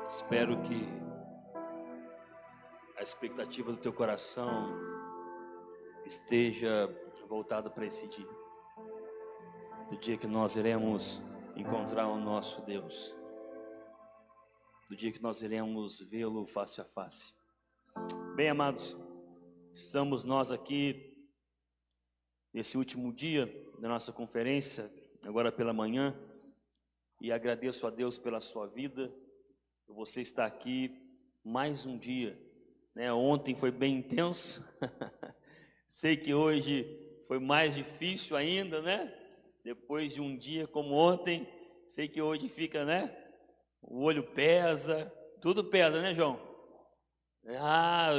Espero que a expectativa do teu coração esteja voltada para esse dia, do dia que nós iremos encontrar o nosso Deus, do dia que nós iremos vê-lo face a face. Bem, amados, estamos nós aqui nesse último dia da nossa conferência, agora pela manhã, e agradeço a Deus pela sua vida. Você está aqui mais um dia, né? Ontem foi bem intenso, sei que hoje foi mais difícil ainda, né? Depois de um dia como ontem, sei que hoje fica, né? O olho pesa, tudo pesa, né, João?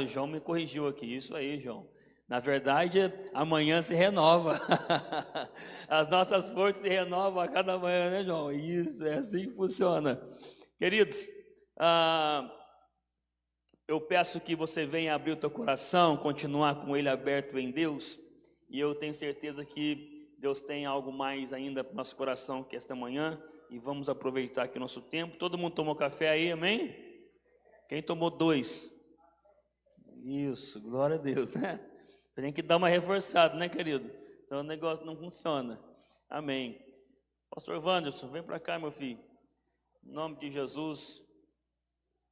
O João me corrigiu aqui, isso aí, João. Na verdade, amanhã se renova, as nossas forças se renovam a cada manhã, né, João? Isso, é assim que funciona. Queridos, eu peço que você venha abrir o teu coração, continuar com ele aberto em Deus, e eu tenho certeza que Deus tem algo mais ainda para o nosso coração que esta manhã, e vamos aproveitar aqui o nosso tempo. Todo mundo tomou café aí, amém? Quem tomou 2? Isso, glória a Deus, né? Tem que dar uma reforçada, né, querido? Então o negócio não funciona, amém. Pastor Wanderson, vem para cá, meu filho, em nome de Jesus.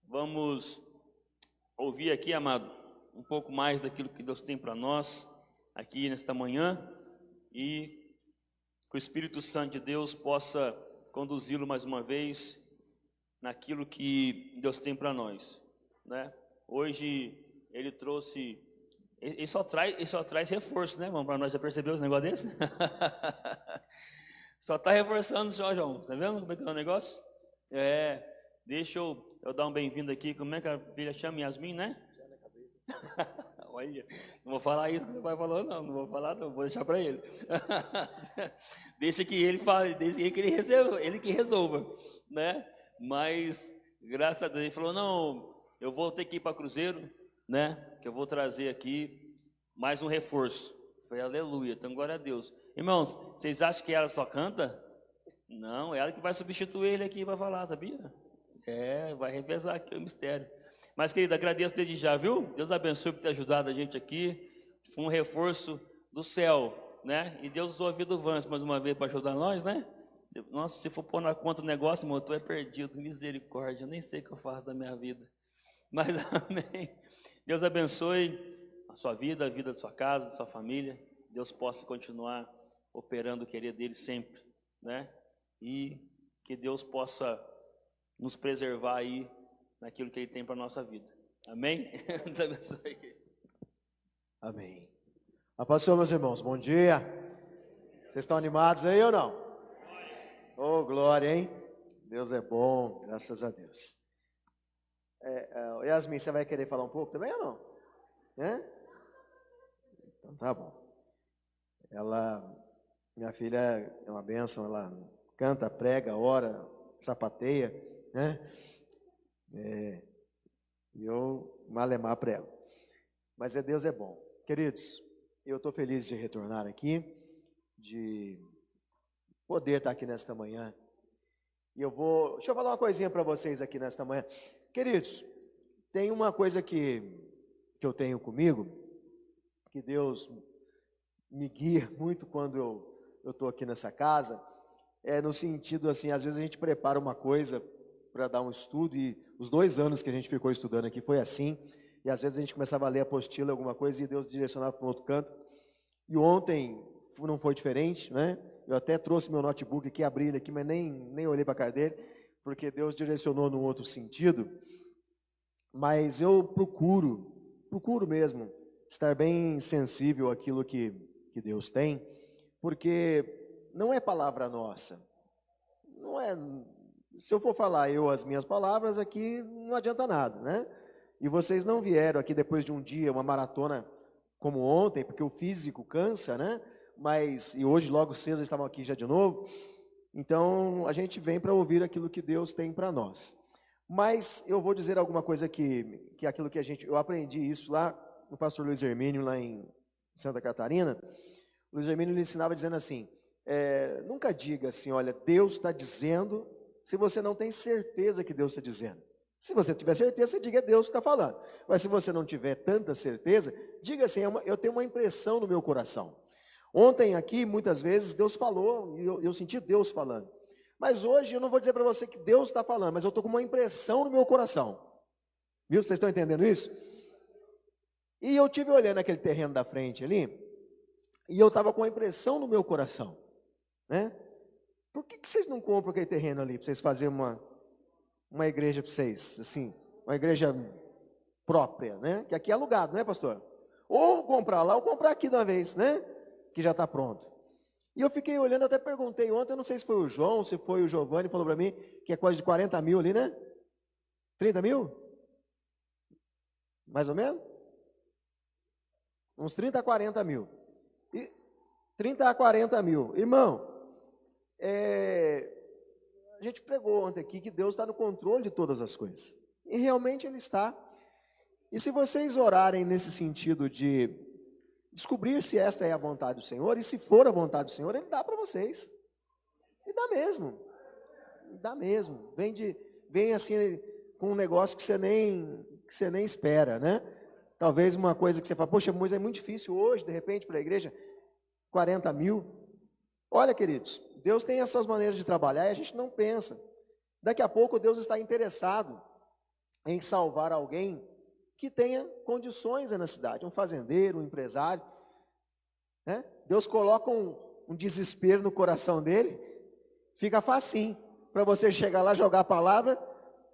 Vamos ouvir aqui, amado, um pouco mais daquilo que Deus tem para nós aqui nesta manhã, e que o Espírito Santo de Deus possa conduzi-lo mais uma vez naquilo que Deus tem para nós, né? Hoje ele trouxe, ele só traz reforço, né, irmão? Para nós, já percebeu os negócios desse? Só está reforçando o senhor João, tá vendo como é que é o negócio? Deixa eu dar um bem-vindo aqui. Como é que a filha chama? Yasmin, né? Olha, não vou falar isso que você vai falar, não vou falar, não, vou deixar para ele. Deixa que ele fale, deixa que ele que resolva, né? Mas, graças a Deus, ele falou, não, eu vou ter que ir para Cruzeiro, né? Que eu vou trazer aqui mais um reforço. Foi aleluia, então glória a Deus. Irmãos, vocês acham que ela só canta? Não, é ela que vai substituir ele aqui para falar, sabia? Vai revezar aqui o mistério. Mas, querido, agradeço desde já, viu? Deus abençoe por ter ajudado a gente aqui. Foi um reforço do céu, né? E Deus usou a vida do Vance mais uma vez para ajudar nós, né? Nossa, se for pôr na conta o negócio, irmão, tu é perdido. Misericórdia, eu nem sei o que eu faço da minha vida. Mas, amém. Deus abençoe a sua vida, a vida da sua casa, da sua família. Deus possa continuar operando o querer dele sempre, né? E que Deus possa nos preservar aí naquilo que ele tem para a nossa vida. Amém? Deus abençoe. Amém. A paz do Senhor, meus irmãos, bom dia. Vocês estão animados aí ou não? Oh, glória, hein? Deus é bom, graças a Deus. Yasmin, você vai querer falar um pouco também ou não? Então tá bom. Minha filha é uma bênção, ela canta, prega, ora, sapateia, né? E eu malemar para ela. Mas Deus é bom. Queridos, eu estou feliz de retornar aqui, de poder estar aqui nesta manhã. E deixa eu falar uma coisinha para vocês aqui nesta manhã. Queridos, tem uma coisa que eu tenho comigo, que Deus me guia muito quando eu estou aqui nessa casa, no sentido assim, às vezes a gente prepara uma coisa para dar um estudo, e os 2 anos que a gente ficou estudando aqui foi assim, e às vezes a gente começava a ler a apostila, alguma coisa, e Deus direcionava para um outro canto. E ontem não foi diferente, né? Eu até trouxe meu notebook aqui, abri ele aqui, mas nem olhei para a cara dele, porque Deus direcionou num outro sentido. Mas eu procuro mesmo estar bem sensível àquilo que Deus tem, porque não é palavra nossa, não é. Se eu for falar as minhas palavras aqui, não adianta nada, né? E vocês não vieram aqui depois de um dia, uma maratona como ontem, porque o físico cansa, né? E hoje logo cedo eles estavam aqui já de novo. Então a gente vem para ouvir aquilo que Deus tem para nós. Mas eu vou dizer alguma coisa que aquilo que eu aprendi isso lá no pastor Luiz Hermínio, lá em Santa Catarina. O Luiz Hermínio, ele ensinava dizendo assim, nunca diga assim, olha, Deus está dizendo, se você não tem certeza que Deus está dizendo. Se você tiver certeza, você diga, é Deus que está falando. Mas se você não tiver tanta certeza, diga assim, eu tenho uma impressão no meu coração. Ontem aqui, muitas vezes, Deus falou, e eu senti Deus falando. Mas hoje eu não vou dizer para você que Deus está falando, mas eu estou com uma impressão no meu coração. Viu? Vocês estão entendendo isso? E eu tive olhando aquele terreno da frente ali, e eu estava com a impressão no meu coração, né? Por que vocês não compram aquele terreno ali, para vocês fazerem uma igreja para vocês, assim, uma igreja própria, né? Que aqui é alugado, não é, pastor? Ou comprar lá, ou comprar aqui de uma vez, né? Que já está pronto. E eu fiquei olhando, até perguntei ontem, eu não sei se foi o João, se foi o Giovanni, falou para mim, que é coisa de 40 mil ali, né? 30 mil? Mais ou menos? Uns 30 a 40 mil. 30 a 40 mil. Irmão, a gente pregou ontem aqui que Deus está no controle de todas as coisas. E realmente Ele está. E se vocês orarem nesse sentido de descobrir se esta é a vontade do Senhor, e se for a vontade do Senhor, Ele dá para vocês. E dá mesmo. Dá mesmo. Vem assim com um negócio que você nem espera, né? Talvez uma coisa que você fala, poxa, mas é muito difícil hoje, de repente, para a igreja, 40 mil. Olha, queridos, Deus tem essas maneiras de trabalhar e a gente não pensa. Daqui a pouco Deus está interessado em salvar alguém que tenha condições na cidade, um fazendeiro, um empresário, né? Deus coloca um desespero no coração dele, fica facinho para você chegar lá, jogar a palavra,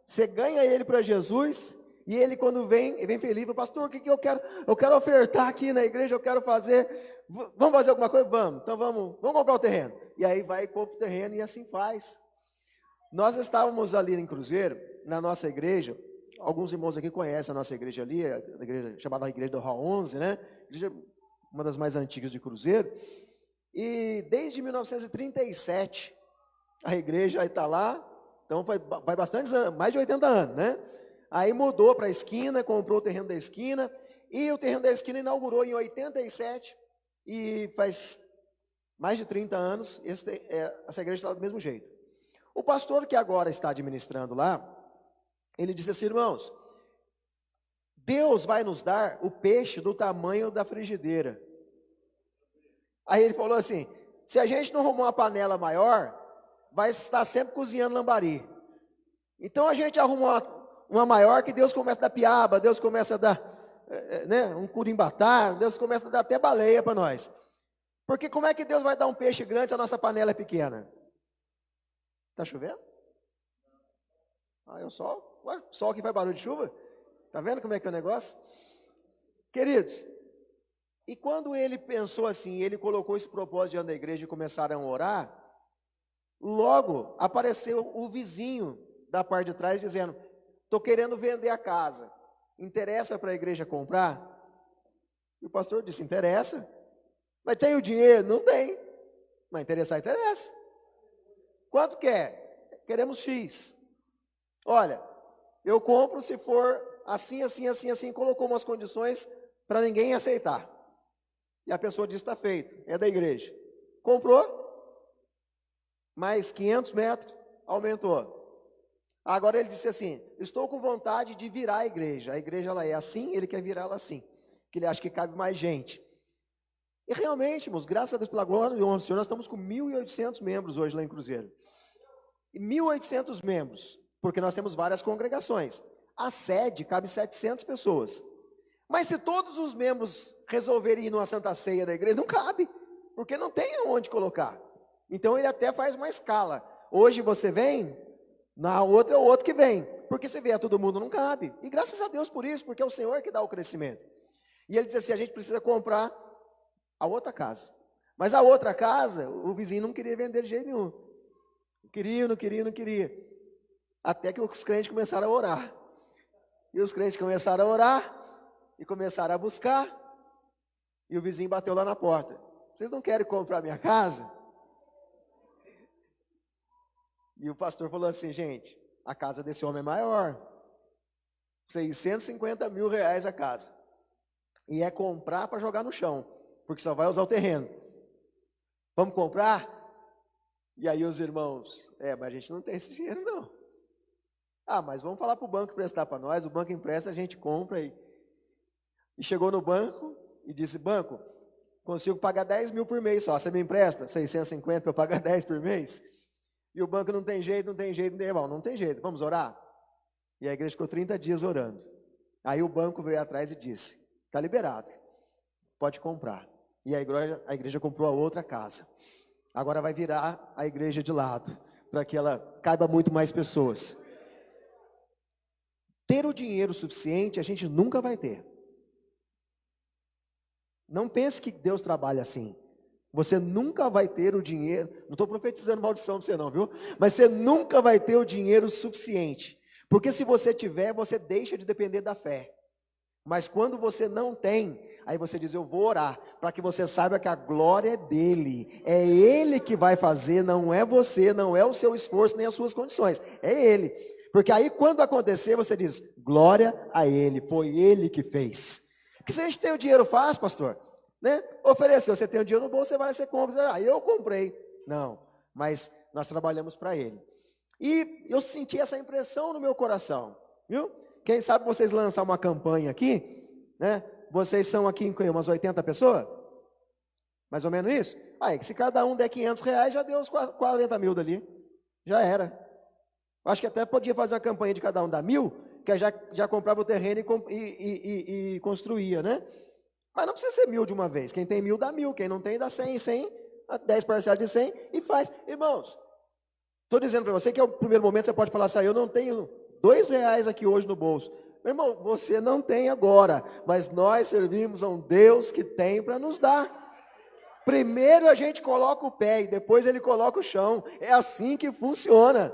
você ganha ele para Jesus, e ele quando vem feliz, fala, pastor, o que eu quero? Eu quero ofertar aqui na igreja, eu quero fazer, vamos fazer alguma coisa? Vamos, então vamos comprar o terreno. E aí vai e compra o terreno e assim faz. Nós estávamos ali em Cruzeiro, na nossa igreja, alguns irmãos aqui conhecem a nossa igreja ali, a igreja chamada Igreja do Rua 11, né? Igreja, uma das mais antigas de Cruzeiro. E desde 1937, a igreja está lá, então vai bastante anos, mais de 80 anos, né? Aí mudou para a esquina, comprou o terreno da esquina, e o terreno da esquina inaugurou em 87, e faz mais de 30 anos, essa igreja está do mesmo jeito. O pastor que agora está administrando lá, ele disse assim, irmãos, Deus vai nos dar o peixe do tamanho da frigideira. Aí ele falou assim, se a gente não arrumar uma panela maior, vai estar sempre cozinhando lambari. Então a gente arruma uma maior que Deus começa a dar piaba, Deus começa a dar um curimbatá, Deus começa a dar até baleia para nós. Porque como é que Deus vai dar um peixe grande se a nossa panela é pequena? Está chovendo? É o sol. Ué, sol que faz barulho de chuva? Está vendo como é que é o negócio? Queridos, e quando ele pensou assim, ele colocou esse propósito diante da igreja e começaram a orar, logo apareceu o vizinho da parte de trás dizendo, estou querendo vender a casa, interessa para a igreja comprar? E o pastor disse, interessa. Mas tem o dinheiro? Não tem. Mas interessar, interessa. Quanto quer? Queremos X. Olha, eu compro se for assim, assim, assim, assim, colocou umas condições para ninguém aceitar. E a pessoa disse, está feito, é da igreja. Comprou, mais 500 metros, aumentou. Agora ele disse assim, estou com vontade de virar a igreja ela é assim, ele quer virá-la assim, que ele acha que cabe mais gente. E realmente, irmãos, graças a Deus pela glória do Senhor, nós estamos com 1.800 membros hoje lá em Cruzeiro. E 1.800 membros, porque nós temos várias congregações. A sede cabe 700 pessoas. Mas se todos os membros resolverem ir numa Santa Ceia da igreja, não cabe, porque não tem onde colocar. Então ele até faz uma escala. Hoje você vem, na outra é o outro que vem. Porque se vier todo mundo, não cabe. E graças a Deus por isso, porque é o Senhor que dá o crescimento. E ele diz assim, a gente precisa comprar a outra casa. Mas a outra casa, o vizinho não queria vender de jeito nenhum. Não queria. Até que os crentes começaram a orar. E os crentes começaram a orar, e começaram a buscar, e o vizinho bateu lá na porta. Vocês não querem comprar minha casa? E o pastor falou assim, gente, a casa desse homem é maior. 650 mil reais a casa. E é comprar para jogar no chão, porque só vai usar o terreno. Vamos comprar? E aí os irmãos, mas a gente não tem esse dinheiro não. Ah, mas vamos falar para o banco emprestar para nós, o banco empresta, a gente compra. E chegou no banco e disse, banco, consigo pagar 10 mil por mês só, você me empresta 650 para eu pagar 10 por mês? E o banco não tem jeito, não tem jeito, vamos orar? E a igreja ficou 30 dias orando. Aí o banco veio atrás e disse, está liberado, pode comprar. E a igreja comprou a outra casa. Agora vai virar a igreja de lado, para que ela caiba muito mais pessoas. Ter o dinheiro suficiente a gente nunca vai ter. Não pense que Deus trabalha assim. Você nunca vai ter o dinheiro, não estou profetizando maldição para você não, viu? Mas você nunca vai ter o dinheiro suficiente. Porque se você tiver, você deixa de depender da fé. Mas quando você não tem, aí você diz, eu vou orar, para que você saiba que a glória é dele. É ele que vai fazer, não é você, não é o seu esforço, nem as suas condições. É ele. Porque aí quando acontecer, você diz, glória a ele, foi ele que fez. Porque se a gente tem o dinheiro fácil, pastor, né? Ofereceu, você tem o dinheiro no bolso, você vai, você compra, aí eu comprei. Não, mas nós trabalhamos para ele. E eu senti essa impressão no meu coração, viu? Quem sabe vocês lançar uma campanha aqui, né? Vocês são aqui em umas 80 pessoas? Mais ou menos isso? Aí, se cada um der 500 reais, já deu uns 40 mil dali. Já era. Acho que até podia fazer uma campanha de cada um dar 1.000, que já comprava o terreno e construía, né? Mas não precisa ser 1.000 de uma vez. Quem tem 1.000 dá 1.000, quem não tem dá 100, 10 parcelas de 100 e faz. Irmãos, estou dizendo para você que é o primeiro momento você pode falar assim, eu não tenho 2 reais aqui hoje no bolso. Meu irmão, você não tem agora, mas nós servimos a um Deus que tem para nos dar. Primeiro a gente coloca o pé e depois ele coloca o chão. É assim que funciona.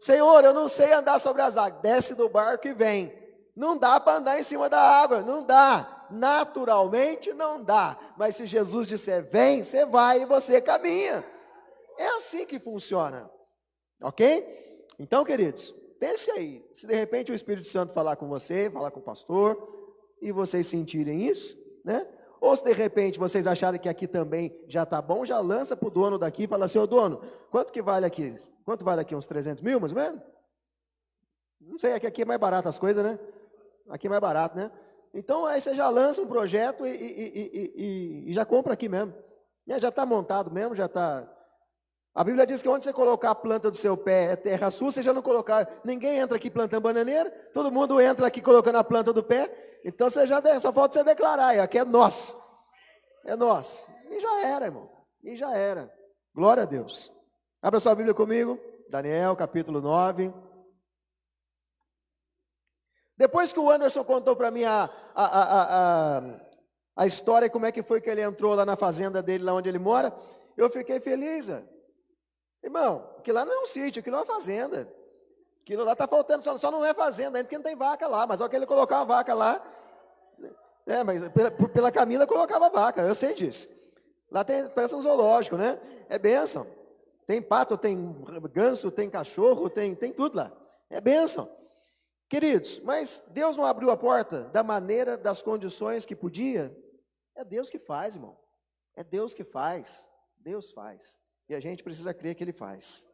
Senhor, eu não sei andar sobre as águas. Desce do barco e vem. Não dá para andar em cima da água, não dá. Naturalmente não dá. Mas se Jesus disser vem, você vai e você caminha. É assim que funciona. Ok? Então, queridos, pense aí. Se de repente o Espírito Santo falar com você, falar com o pastor, e vocês sentirem isso, né? Ou se de repente vocês acharem que aqui também já está bom, já lança para o dono daqui e fala assim, ô dono, quanto que vale aqui? Quanto vale aqui? Uns 300 mil, mais ou menos? Não sei, aqui é mais barato as coisas, né? Aqui é mais barato, né? Então aí você já lança um projeto e já compra aqui mesmo. Já está montado mesmo, já está... A Bíblia diz que onde você colocar a planta do seu pé é terra sua, você já não colocar... Ninguém entra aqui plantando bananeira, todo mundo entra aqui colocando a planta do pé. Então você só falta você declarar, aqui é nosso. É nosso. E já era, irmão. E já era. Glória a Deus. Abra sua Bíblia comigo. Daniel, capítulo 9. Depois que o Anderson contou para mim a história, como é que foi que ele entrou lá na fazenda dele, lá onde ele mora, eu fiquei feliz. Irmão, aquilo lá não é um sítio, aquilo é uma fazenda. Aquilo lá está faltando, só não é fazenda ainda, porque não tem vaca lá, mas só que ele colocar uma vaca lá, mas pela Camila colocava vaca, eu sei disso. Lá parece um zoológico, né? É bênção. Tem pato, tem ganso, tem cachorro, tem tudo lá. É bênção. Queridos, mas Deus não abriu a porta da maneira, das condições que podia? É Deus que faz, irmão. É Deus que faz. Deus faz. E a gente precisa crer que Ele faz.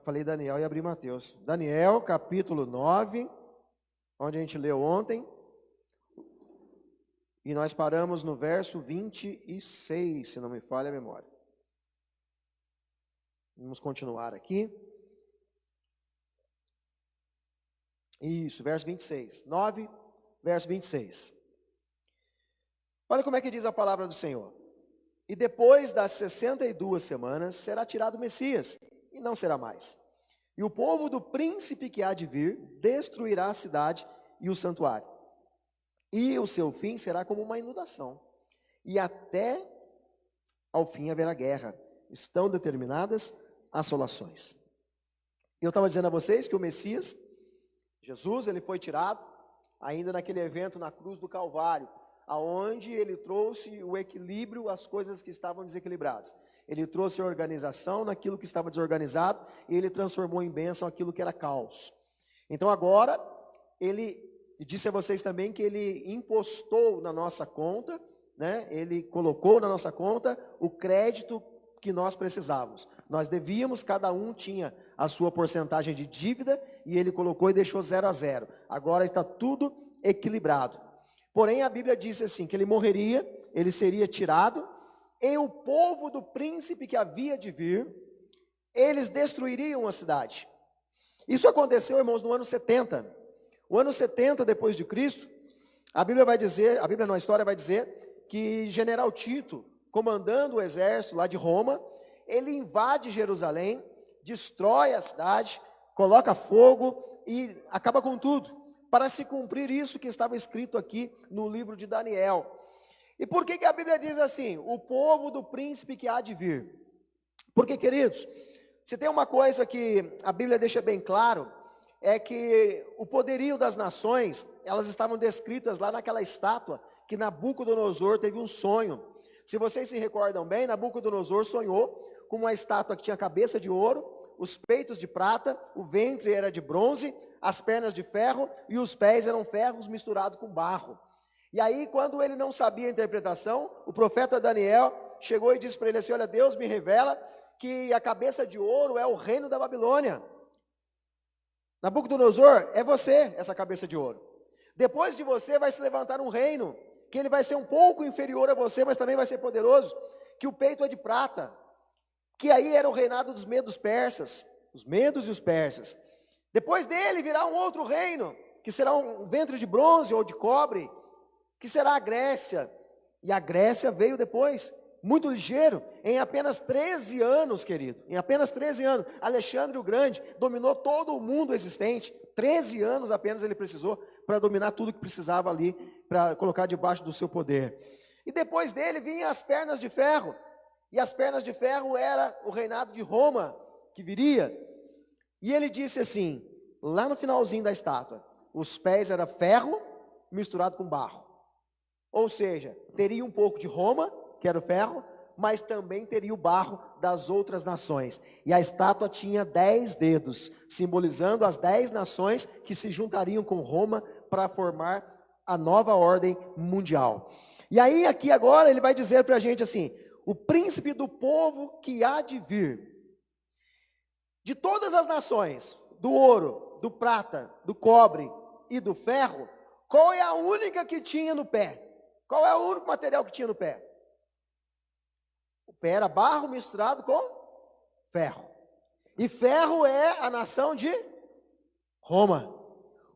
Falei Daniel e abri Mateus. Daniel, capítulo 9, onde a gente leu ontem. E nós paramos no verso 26, se não me falha a memória. Vamos continuar aqui. Isso, verso 26. 9, verso 26. Olha como é que diz a palavra do Senhor. E depois das 62 semanas será tirado o Messias, e não será mais. E o povo do príncipe que há de vir destruirá a cidade e o santuário. E o seu fim será como uma inundação. E até ao fim haverá guerra. Estão determinadas assolações. Eu estava dizendo a vocês que o Messias, Jesus, ele foi tirado ainda naquele evento na cruz do Calvário, aonde ele trouxe o equilíbrio às coisas que estavam desequilibradas. Ele trouxe a organização naquilo que estava desorganizado e ele transformou em bênção aquilo que era caos. Então agora, ele disse a vocês também que ele impostou na nossa conta, né? Ele colocou na nossa conta o crédito que nós precisávamos. Nós devíamos, cada um tinha a sua porcentagem de dívida e ele colocou e deixou 0-0. Agora está tudo equilibrado. Porém, a Bíblia diz assim, que ele morreria, ele seria tirado, e o povo do príncipe que havia de vir, eles destruiriam a cidade. Isso aconteceu, irmãos, no ano 70. O ano 70 depois de Cristo, a Bíblia vai dizer, a Bíblia na história vai dizer que General Tito, comandando o exército lá de Roma, ele invade Jerusalém, destrói a cidade, coloca fogo e acaba com tudo, para se cumprir isso que estava escrito aqui no livro de Daniel. E por que a Bíblia diz assim, o povo do príncipe que há de vir? Porque, queridos, se tem uma coisa que a Bíblia deixa bem claro, é que o poderio das nações, elas estavam descritas lá naquela estátua, que Nabucodonosor teve um sonho. Se vocês se recordam bem, Nabucodonosor sonhou com uma estátua que tinha cabeça de ouro, os peitos de prata, o ventre era de bronze, as pernas de ferro e os pés eram ferros misturados com barro. E aí, quando ele não sabia a interpretação, o profeta Daniel chegou e disse para ele assim, olha, Deus me revela que a cabeça de ouro é o reino da Babilônia. Nabucodonosor, é você, essa cabeça de ouro. Depois de você vai se levantar um reino, que ele vai ser um pouco inferior a você, mas também vai ser poderoso, que o peito é de prata, que aí era o reinado dos medos persas, os medos e os persas. Depois dele virá um outro reino, que será um ventre de bronze ou de cobre, que será a Grécia. E a Grécia veio depois, muito ligeiro, em apenas 13 anos, querido, em apenas 13 anos, Alexandre o Grande dominou todo o mundo existente, 13 anos apenas ele precisou para dominar tudo que precisava ali, para colocar debaixo do seu poder. E depois dele vinham as pernas de ferro, e as pernas de ferro era o reinado de Roma, que viria, e ele disse assim, lá no finalzinho da estátua, os pés era ferro misturado com barro, ou seja, teria um pouco de Roma, que era o ferro, mas também teria o barro das outras nações. E a estátua tinha 10 dedos, simbolizando as 10 nações que se juntariam com Roma para formar a nova ordem mundial. E aí aqui agora ele vai dizer para a gente assim, o príncipe do povo que há de vir, de todas as nações, do ouro, do prata, do cobre e do ferro, qual é a única que tinha no pé? Qual é o único material que tinha no pé? O pé era barro misturado com ferro. E ferro é a nação de Roma.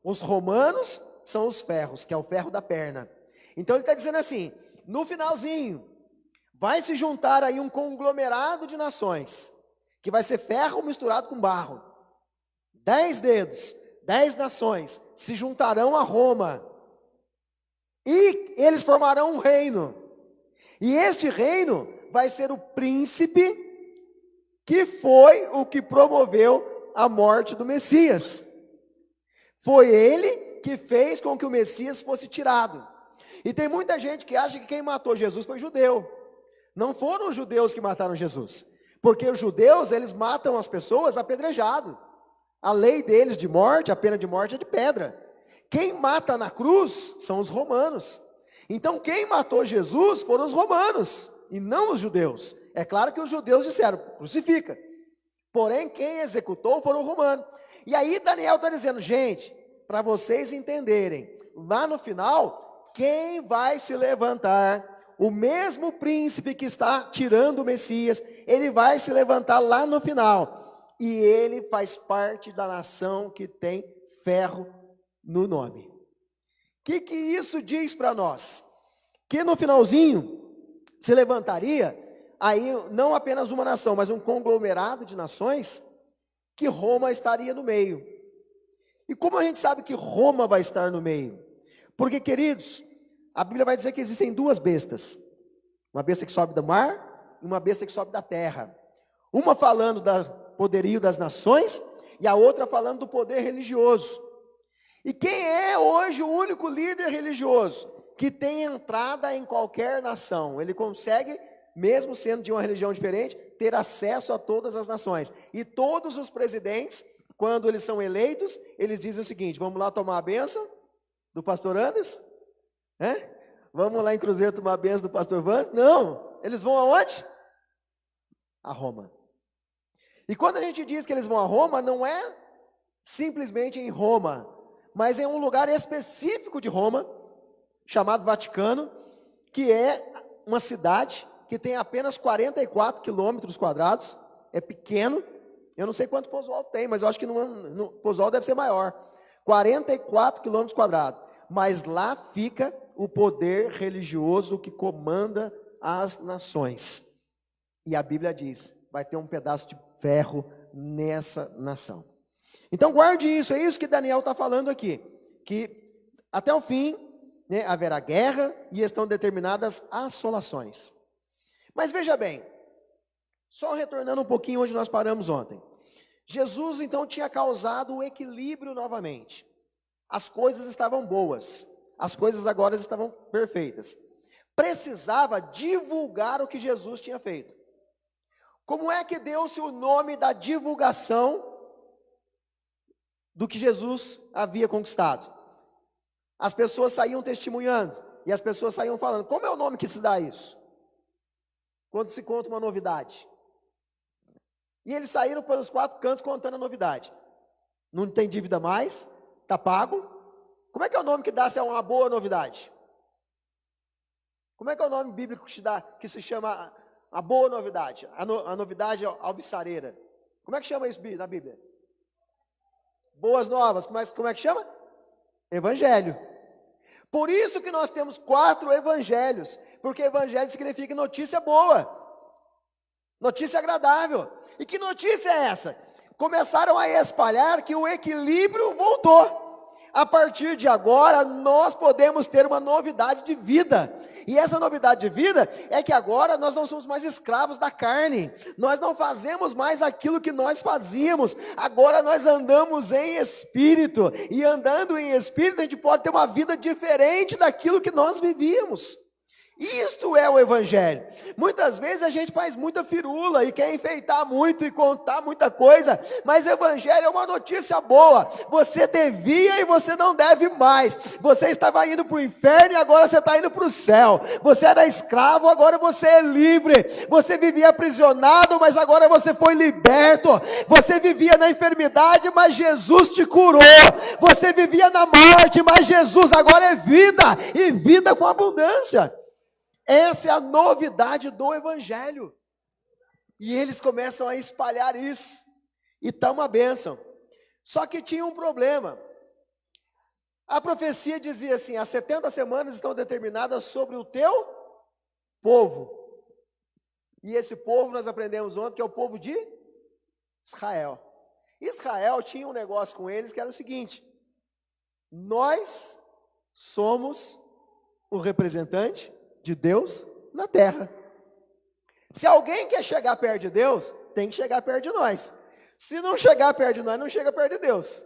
Os romanos são os ferros, que é o ferro da perna. Então ele está dizendo assim, no finalzinho, vai se juntar aí um conglomerado de nações, que vai ser ferro misturado com barro. 10 dedos, 10 nações se juntarão a Roma. E eles formarão um reino. E este reino vai ser o príncipe que foi o que promoveu a morte do Messias. Foi ele que fez com que o Messias fosse tirado. E tem muita gente que acha que quem matou Jesus foi judeu. Não foram os judeus que mataram Jesus. Porque os judeus, eles matam as pessoas apedrejado. A lei deles de morte, a pena de morte é de pedra. Quem mata na cruz são os romanos. Então quem matou Jesus foram os romanos e não os judeus. É claro que os judeus disseram, crucifica. Porém, quem executou foram os romanos. E aí Daniel está dizendo, gente, para vocês entenderem, lá no final, quem vai se levantar, o mesmo príncipe que está tirando o Messias, ele vai se levantar lá no final. E ele faz parte da nação que tem ferro no nome. O que isso diz para nós? Que no finalzinho se levantaria aí não apenas uma nação, mas um conglomerado de nações, que Roma estaria no meio. E como a gente sabe que Roma vai estar no meio? Porque, queridos, a Bíblia vai dizer que existem duas bestas. Uma besta que sobe do mar e uma besta que sobe da terra. Uma falando do poderio das nações e a outra falando do poder religioso. E quem é hoje o único líder religioso que tem entrada em qualquer nação? Ele consegue, mesmo sendo de uma religião diferente, ter acesso a todas as nações. E todos os presidentes, quando eles são eleitos, eles dizem o seguinte, vamos lá tomar a bênção do pastor Anderson? Vamos lá em Cruzeiro tomar a bênção do pastor Vance? Não, eles vão aonde? A Roma. E quando a gente diz que eles vão a Roma, não é simplesmente em Roma, mas em um lugar específico de Roma, chamado Vaticano, que é uma cidade que tem apenas 44 quilômetros quadrados, é pequeno. Eu não sei quanto Pozual tem, mas eu acho que Pozual deve ser maior. 44 quilômetros quadrados. Mas lá fica o poder religioso que comanda as nações. E a Bíblia diz, vai ter um pedaço de ferro nessa nação. Então guarde isso, é isso que Daniel está falando aqui. Que até o fim, né, haverá guerra e estão determinadas assolações. Mas veja bem, só retornando um pouquinho onde nós paramos ontem. Jesus então tinha causado o equilíbrio novamente. As coisas estavam boas, as coisas agora estavam perfeitas. Precisava divulgar o que Jesus tinha feito. Como é que deu-se o nome da divulgação do que Jesus havia conquistado? As pessoas saíam testemunhando, e as pessoas saíam falando. Como é o nome que se dá isso? Quando se conta uma novidade. E eles saíram pelos 4 cantos contando a novidade. Não tem dívida mais, está pago. Como é que é o nome que dá se é uma boa novidade? Como é que é o nome bíblico que se dá, que se chama a boa novidade? A novidade alvissareira. Como é que chama isso na Bíblia? Boas novas. Como é que chama? Evangelho. Por isso que nós temos 4 evangelhos. Porque evangelho significa notícia boa. Notícia agradável. E que notícia é essa? Começaram a espalhar que o equilíbrio voltou. A partir de agora, nós podemos ter uma novidade de vida. E essa novidade de vida é que agora nós não somos mais escravos da carne. Nós não fazemos mais aquilo que nós fazíamos. Agora nós andamos em espírito. E andando em espírito, a gente pode ter uma vida diferente daquilo que nós vivíamos. Isto é o evangelho. Muitas vezes a gente faz muita firula e quer enfeitar muito e contar muita coisa, mas evangelho é uma notícia boa. Você devia e você não deve mais. Você estava indo para o inferno e agora você está indo para o céu. Você era escravo, agora você é livre. Você vivia aprisionado, mas agora você foi liberto. Você vivia na enfermidade, mas Jesus te curou. Você vivia na morte, mas Jesus agora é vida, e vida com abundância. Essa é a novidade do evangelho. E eles começam a espalhar isso. E está uma bênção. Só que tinha um problema. A profecia dizia assim: as 70 semanas estão determinadas sobre o teu povo. E esse povo nós aprendemos ontem que é o povo de Israel. Israel tinha um negócio com eles que era o seguinte: nós somos o representante de Deus na terra. Se alguém quer chegar perto de Deus, tem que chegar perto de nós. Se não chegar perto de nós, não chega perto de Deus.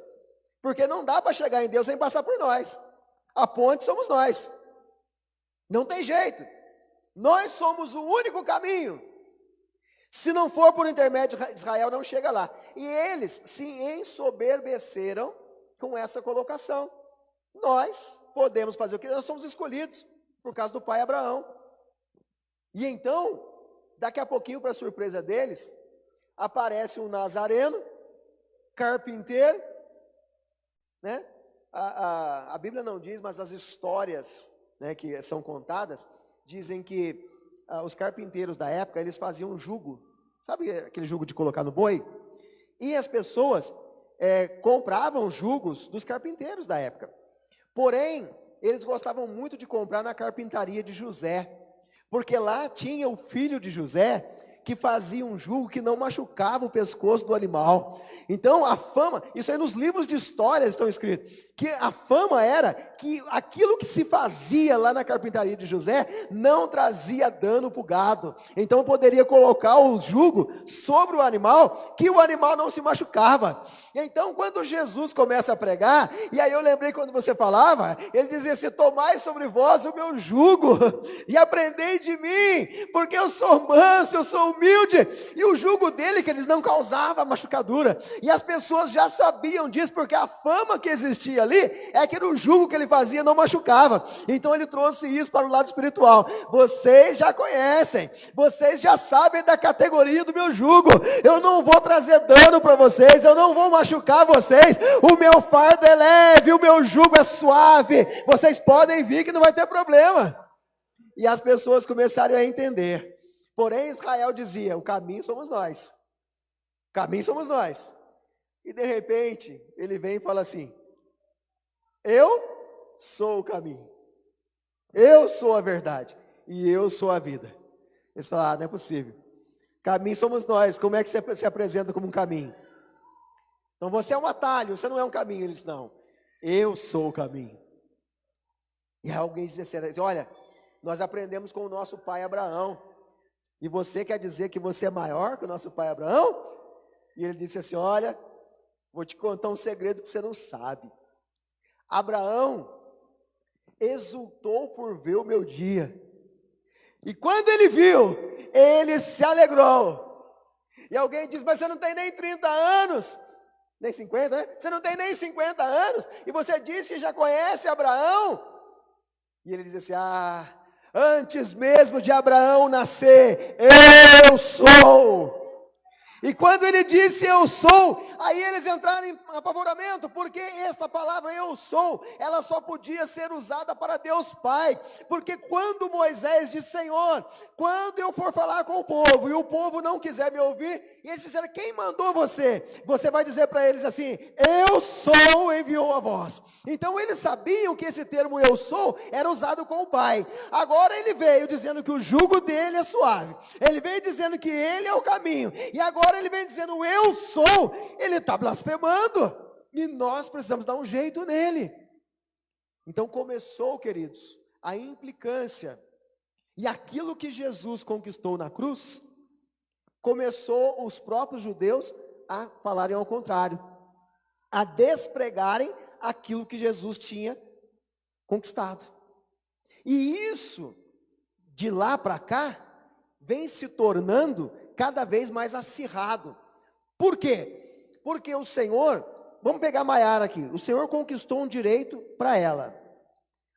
Porque não dá para chegar em Deus sem passar por nós. A ponte somos nós. Não tem jeito. Nós somos o único caminho. Se não for por intermédio de Israel, não chega lá. E eles se ensoberbeceram com essa colocação. Nós podemos fazer o que nós somos escolhidos por causa do pai Abraão. E então, daqui a pouquinho, para surpresa deles, aparece um nazareno, carpinteiro, né? A Bíblia não diz, mas as histórias, né, que são contadas, dizem que os carpinteiros da época, eles faziam jugo, sabe aquele jugo de colocar no boi? E as pessoas compravam jugos dos carpinteiros da época. Porém, eles gostavam muito de comprar na carpintaria de José, porque lá tinha o filho de José, que fazia um jugo que não machucava o pescoço do animal. Então a fama, isso aí nos livros de histórias estão escritos, que a fama era que aquilo que se fazia lá na carpintaria de José não trazia dano para o gado. Então poderia colocar o jugo sobre o animal, que o animal não se machucava. E então quando Jesus começa a pregar, e aí eu lembrei quando você falava, ele dizia assim: tomai sobre vós o meu jugo, e aprendei de mim, porque eu sou manso, eu sou humilde. E o jugo dele, que eles não causava machucadura. E as pessoas já sabiam disso, porque a fama que existia ali é que o jugo que ele fazia não machucava. Então ele trouxe isso para o lado espiritual. Vocês já conhecem, vocês já sabem da categoria do meu jugo. Eu não vou trazer dano para vocês, eu não vou machucar vocês. O meu fardo é leve, o meu jugo é suave. Vocês podem vir que não vai ter problema. E as pessoas começaram a entender. Porém, Israel dizia, o caminho somos nós. O caminho somos nós. E de repente, ele vem e fala assim, eu sou o caminho. Eu sou a verdade. E eu sou a vida. Eles falaram, não é possível. Caminho somos nós. Como é que você se apresenta como um caminho? Então você é um atalho, você não é um caminho. Ele disse, não, eu sou o caminho. E alguém disse assim, olha, nós aprendemos com o nosso pai Abraão. E você quer dizer que você é maior que o nosso pai Abraão? E ele disse assim, olha, vou te contar um segredo que você não sabe. Abraão exultou por ver o meu dia. E quando ele viu, ele se alegrou. E alguém diz, mas você não tem nem 30 anos. Nem 50, né? Você não tem nem 50 anos. E você diz que já conhece Abraão. E ele diz assim, antes mesmo de Abraão nascer, eu sou. E quando ele disse eu sou, aí eles entraram em apavoramento, porque esta palavra eu sou, ela só podia ser usada para Deus Pai, porque quando Moisés disse, Senhor, quando eu for falar com o povo, e o povo não quiser me ouvir, e eles disseram, quem mandou você? Você vai dizer para eles assim, eu sou enviou a voz. Então eles sabiam que esse termo eu sou, era usado com o Pai. Agora ele veio dizendo que o jugo dele é suave, ele veio dizendo que ele é o caminho, e agora ele vem dizendo, eu sou, ele está blasfemando, e nós precisamos dar um jeito nele. Então começou, queridos, a implicância, e aquilo que Jesus conquistou na cruz, começou os próprios judeus a falarem ao contrário, a despregarem aquilo que Jesus tinha conquistado. E isso, de lá para cá, vem se tornando cada vez mais acirrado. Por quê? Porque o Senhor, vamos pegar a Maiara aqui, o Senhor conquistou um direito para ela.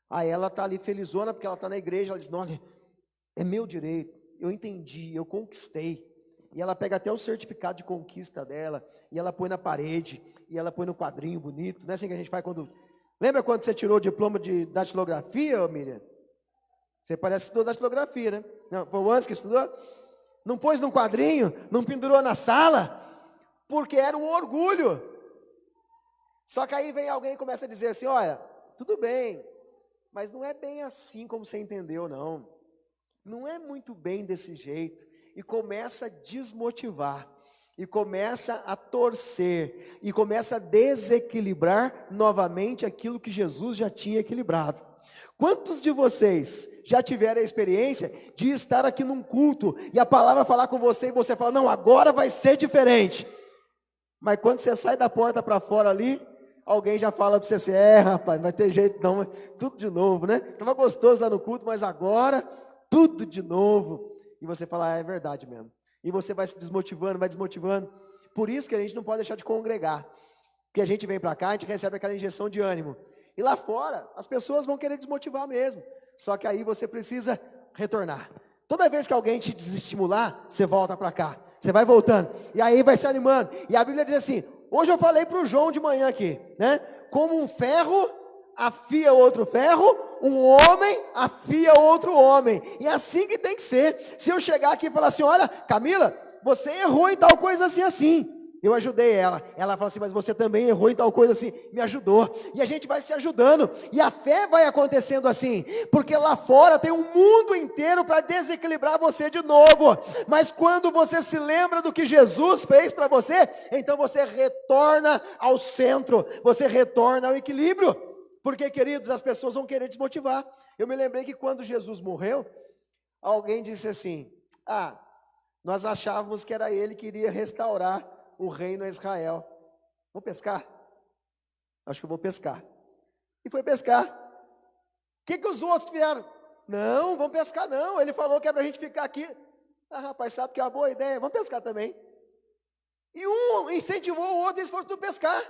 Aí ela está ali felizona, porque ela está na igreja, ela diz, olha, é meu direito, eu entendi, eu conquistei. E ela pega até o certificado de conquista dela, e ela põe na parede, e ela põe no quadrinho bonito, não é assim que a gente faz quando... Lembra quando você tirou o diploma de datilografia, Miriam? Você parece que estudou datilografia, né? Não, foi o Antes que estudou? Não pôs num quadrinho, não pendurou na sala, porque era um orgulho. Só que aí vem alguém e começa a dizer assim, olha, tudo bem, mas não é bem assim como você entendeu, não. Não é muito bem desse jeito. E começa a desmotivar, e começa a torcer, e começa a desequilibrar novamente aquilo que Jesus já tinha equilibrado. Quantos de vocês já tiveram a experiência de estar aqui num culto e a palavra falar com você e você fala, não, agora vai ser diferente. Mas quando você sai da porta para fora ali, alguém já fala para você assim, rapaz, não vai ter jeito não, tudo de novo, né? Estava gostoso lá no culto, mas agora tudo de novo. E você fala, é verdade mesmo. E você vai se desmotivando, vai desmotivando. Por isso que a gente não pode deixar de congregar. Porque a gente vem para cá, a gente recebe aquela injeção de ânimo. E lá fora, as pessoas vão querer desmotivar mesmo. Só que aí você precisa retornar. Toda vez que alguém te desestimular, você volta para cá. Você vai voltando. E aí vai se animando. E a Bíblia diz assim, hoje eu falei para o João de manhã aqui, né? Como um ferro afia outro ferro, um homem afia outro homem. E é assim que tem que ser. Se eu chegar aqui e falar assim, olha, Camila, você errou em tal coisa assim, assim. Eu ajudei ela. Ela fala assim, mas você também errou em tal coisa assim. Me ajudou. E a gente vai se ajudando. E a fé vai acontecendo assim. Porque lá fora tem um mundo inteiro para desequilibrar você de novo. Mas quando você se lembra do que Jesus fez para você, então você retorna ao centro. Você retorna ao equilíbrio. Porque, queridos, as pessoas vão querer desmotivar. Eu me lembrei que quando Jesus morreu, alguém disse assim, nós achávamos que era ele que iria restaurar o reino a Israel. Vamos pescar? Acho que eu vou pescar. E foi pescar. O que os outros vieram? Não, vamos pescar não. Ele falou que é para a gente ficar aqui. Ah, rapaz, sabe que é uma boa ideia, vamos pescar também. E um incentivou o outro e eles foram tudo pescar.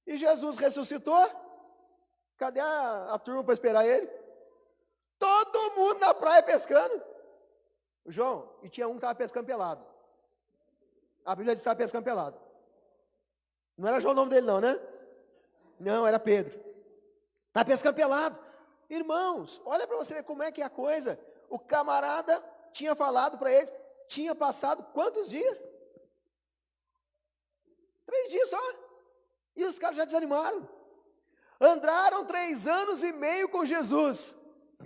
E Jesus ressuscitou. Cadê a turma para esperar ele? Todo mundo na praia pescando. João, e tinha um que estava pescando pelado. A Bíblia diz que estava pescando pelado. Não era João o nome dele não, né? Não, era Pedro. Está pescando pelado. Irmãos, olha para você ver como é que é a coisa. O camarada tinha falado para eles, tinha passado quantos dias? 3 dias só. E os caras já desanimaram. Andaram 3 anos e meio com Jesus.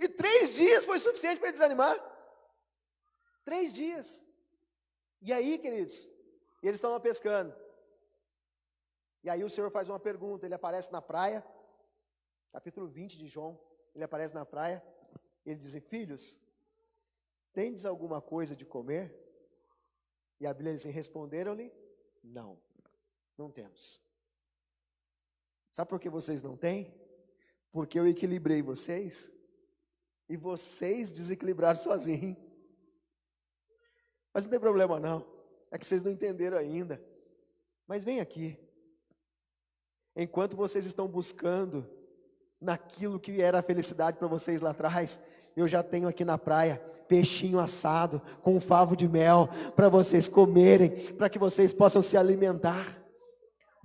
E 3 dias foi suficiente para ele desanimar. 3 dias. E aí, queridos, eles estão lá pescando. E aí o Senhor faz uma pergunta, ele aparece na praia, capítulo 20 de João, ele aparece na praia, ele diz, filhos, tendes alguma coisa de comer? E a Bíblia diz assim, responderam-lhe, não, não temos. Sabe por que vocês não têm? Porque eu equilibrei vocês, e vocês desequilibraram sozinhos. Mas não tem problema não, é que vocês não entenderam ainda. Mas vem aqui. Enquanto vocês estão buscando naquilo que era a felicidade para vocês lá atrás, eu já tenho aqui na praia peixinho assado com um favo de mel para vocês comerem, para que vocês possam se alimentar.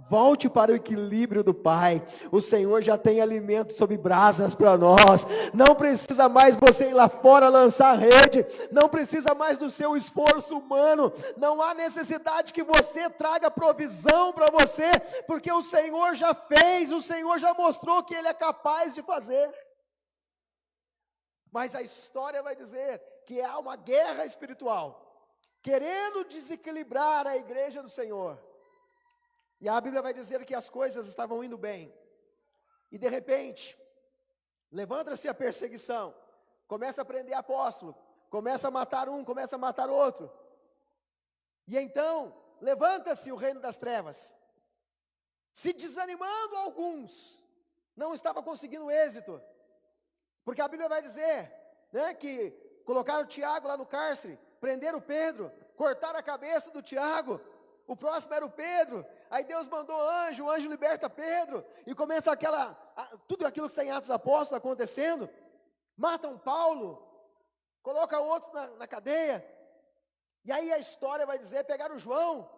Volte para o equilíbrio do Pai. O Senhor já tem alimento sob brasas para nós. Não precisa mais você ir lá fora lançar rede. Não precisa mais do seu esforço humano. Não há necessidade que você traga provisão para você, porque o Senhor já fez, o Senhor já mostrou que Ele é capaz de fazer. Mas a história vai dizer que há uma guerra espiritual, querendo desequilibrar a igreja do Senhor. E a Bíblia vai dizer que as coisas estavam indo bem. E de repente, levanta-se a perseguição. Começa a prender apóstolo. Começa a matar um, começa a matar outro. E então, levanta-se o reino das trevas. Se desanimando alguns, não estava conseguindo êxito. Porque a Bíblia vai dizer, né, que colocaram Tiago lá no cárcere, prenderam Pedro, cortaram a cabeça do Tiago. O próximo era o Pedro. Aí Deus mandou o anjo liberta Pedro, e começa tudo aquilo que está em Atos dos Apóstolos acontecendo. Matam Paulo, colocam outros na cadeia, e aí a história vai dizer, pegaram João,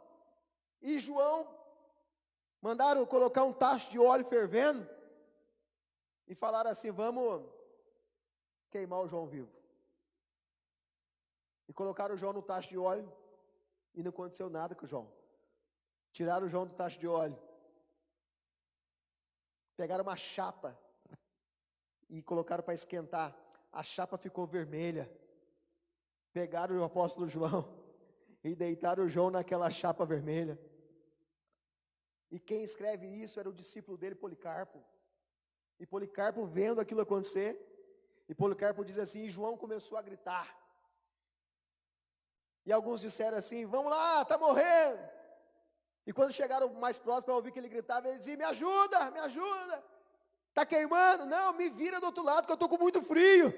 e João, mandaram colocar um tacho de óleo fervendo, e falaram assim, vamos queimar o João vivo. E colocaram o João no tacho de óleo, e não aconteceu nada com o João. Tiraram o João do tacho de óleo. Pegaram uma chapa e colocaram para esquentar. A chapa ficou vermelha. Pegaram o apóstolo João e deitaram o João naquela chapa vermelha. E quem escreve isso era o discípulo dele, Policarpo. E Policarpo vendo aquilo acontecer, e Policarpo diz assim, e João começou a gritar. E alguns disseram assim, vamos lá, está morrendo. E quando chegaram mais próximo para ouvir que ele gritava, ele dizia, me ajuda, está queimando, não, me vira do outro lado que eu estou com muito frio.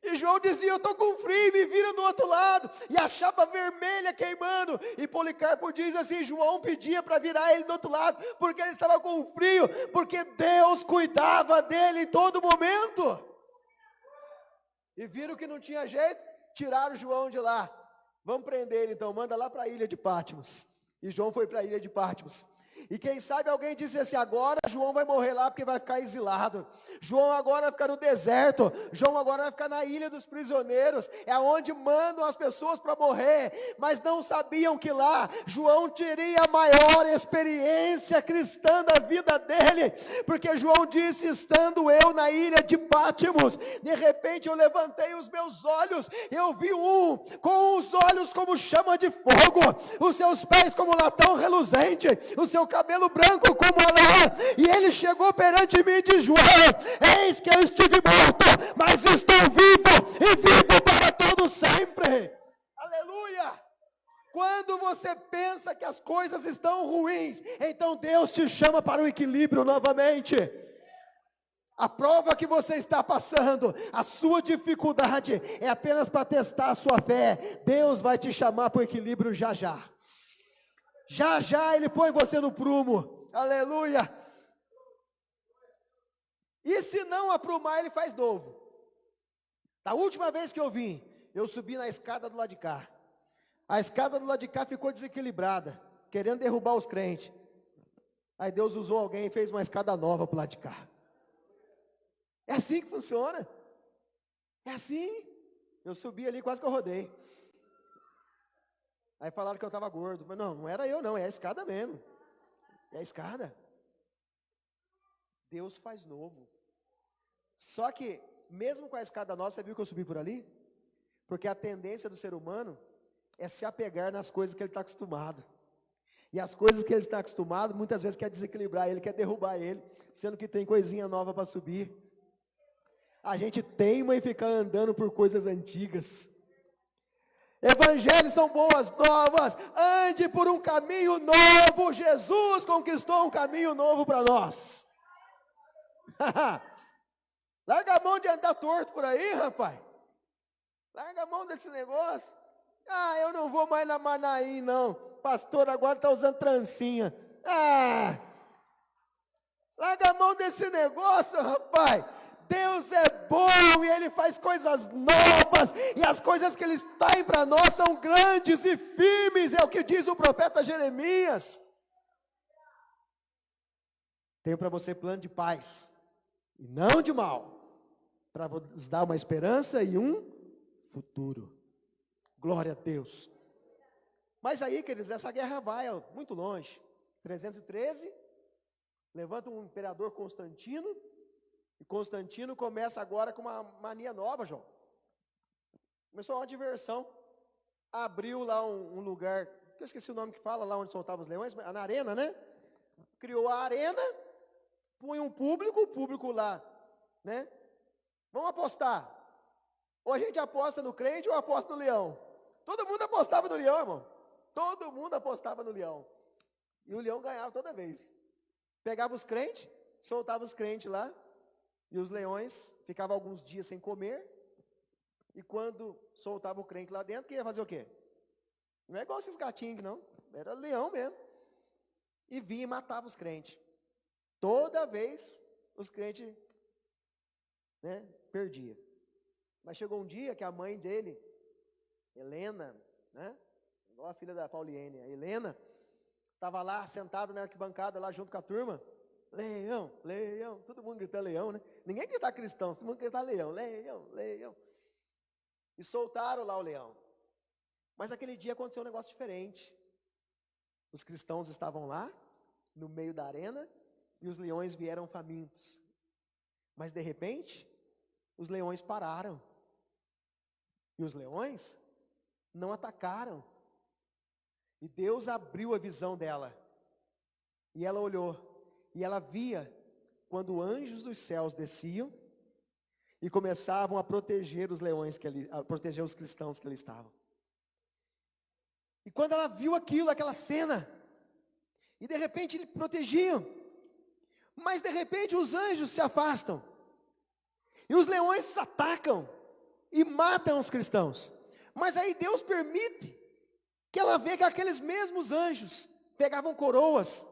E João dizia, eu estou com frio, me vira do outro lado, e a chapa vermelha queimando, e Policarpo diz assim, João pedia para virar ele do outro lado, porque ele estava com frio, porque Deus cuidava dele em todo momento. E viram que não tinha jeito, tiraram João de lá. Vamos prender ele então, manda lá para a ilha de Patmos. E João foi para a ilha de Patmos. E quem sabe alguém disse assim, agora João vai morrer lá porque vai ficar exilado. João agora vai ficar no deserto. João agora vai ficar na ilha dos prisioneiros. É onde mandam as pessoas para morrer. Mas não sabiam que lá João teria a maior experiência cristã da vida dele. Porque João disse, estando eu na ilha de Patmos, de repente eu levantei os meus olhos. Eu vi um com os olhos como chama de fogo, os seus pés como latão reluzente, o seu cabelo branco como a lã, e ele chegou perante mim e disse, João, eis que eu estive morto, mas estou vivo, e vivo para todo sempre. Aleluia! Quando você pensa que as coisas estão ruins, então Deus te chama para o equilíbrio novamente. A prova que você está passando, a sua dificuldade, é apenas para testar a sua fé. Deus vai te chamar para o equilíbrio já já. Já já Ele põe você no prumo. Aleluia. E se não aprumar, Ele faz novo. Da última vez que eu vim, eu subi na escada do lado de cá. A escada do lado de cá ficou desequilibrada, querendo derrubar os crentes. Aí Deus usou alguém e fez uma escada nova para o lado de cá. É assim que funciona. É assim. Eu subi ali, quase que eu rodei. Aí falaram que eu estava gordo. Mas não era eu não, é a escada mesmo. É a escada. Deus faz novo. Só que, mesmo com a escada nova, você viu que eu subi por ali? Porque a tendência do ser humano é se apegar nas coisas que ele está acostumado. E as coisas que ele está acostumado, muitas vezes quer desequilibrar ele, quer derrubar ele, sendo que tem coisinha nova para subir. A gente teima em ficar andando por coisas antigas. Evangelhos são boas novas, ande por um caminho novo. Jesus conquistou um caminho novo para nós. Larga a mão de andar torto por aí, rapaz. Larga a mão desse negócio. Ah, eu não vou mais na Manaim, não. Pastor agora está usando trancinha. Ah, larga a mão desse negócio, rapaz. Deus é bom e Ele faz coisas novas. E as coisas que Ele está para nós são grandes e firmes. É o que diz o profeta Jeremias. Tenho para você plano de paz e não de mal, para vos dar uma esperança e um futuro. Glória a Deus. Mas aí, queridos, essa guerra vai muito longe. 313, levanta um imperador Constantino, e Constantino começa agora com uma mania nova, João. Começou uma diversão. Abriu lá um lugar, que eu esqueci o nome que fala, lá onde soltava os leões, na arena, né? Criou a arena, põe um público, o público lá, né? Vamos apostar. Ou a gente aposta no crente ou aposta no leão. Todo mundo apostava no leão, irmão. Todo mundo apostava no leão. E o leão ganhava toda vez. Pegava os crentes, soltava os crentes lá, e os leões ficavam alguns dias sem comer, e quando soltava o crente lá dentro, que ia fazer o quê? Não é igual esses gatinhos, não. Era leão mesmo. E vinha e matava os crentes. Toda vez, os crentes, né, perdiam. Mas chegou um dia que a mãe dele, Helena, né, igual a filha da Pauliene, a Helena, estava lá sentada na arquibancada, lá junto com a turma. Leão, leão, todo mundo gritando leão, né? Ninguém grita cristão, todo mundo grita leão, leão, leão. E soltaram lá o leão. Mas aquele dia aconteceu um negócio diferente. Os cristãos estavam lá, no meio da arena, e os leões vieram famintos. Mas de repente, os leões pararam. E os leões não atacaram. E Deus abriu a visão dela. E ela olhou. E ela via quando anjos dos céus desciam e começavam a proteger os leões, a proteger os cristãos que ali estavam. E quando ela viu aquilo, aquela cena, e de repente eles protegiam, mas de repente os anjos se afastam, e os leões atacam e matam os cristãos. Mas aí Deus permite que ela veja que aqueles mesmos anjos pegavam coroas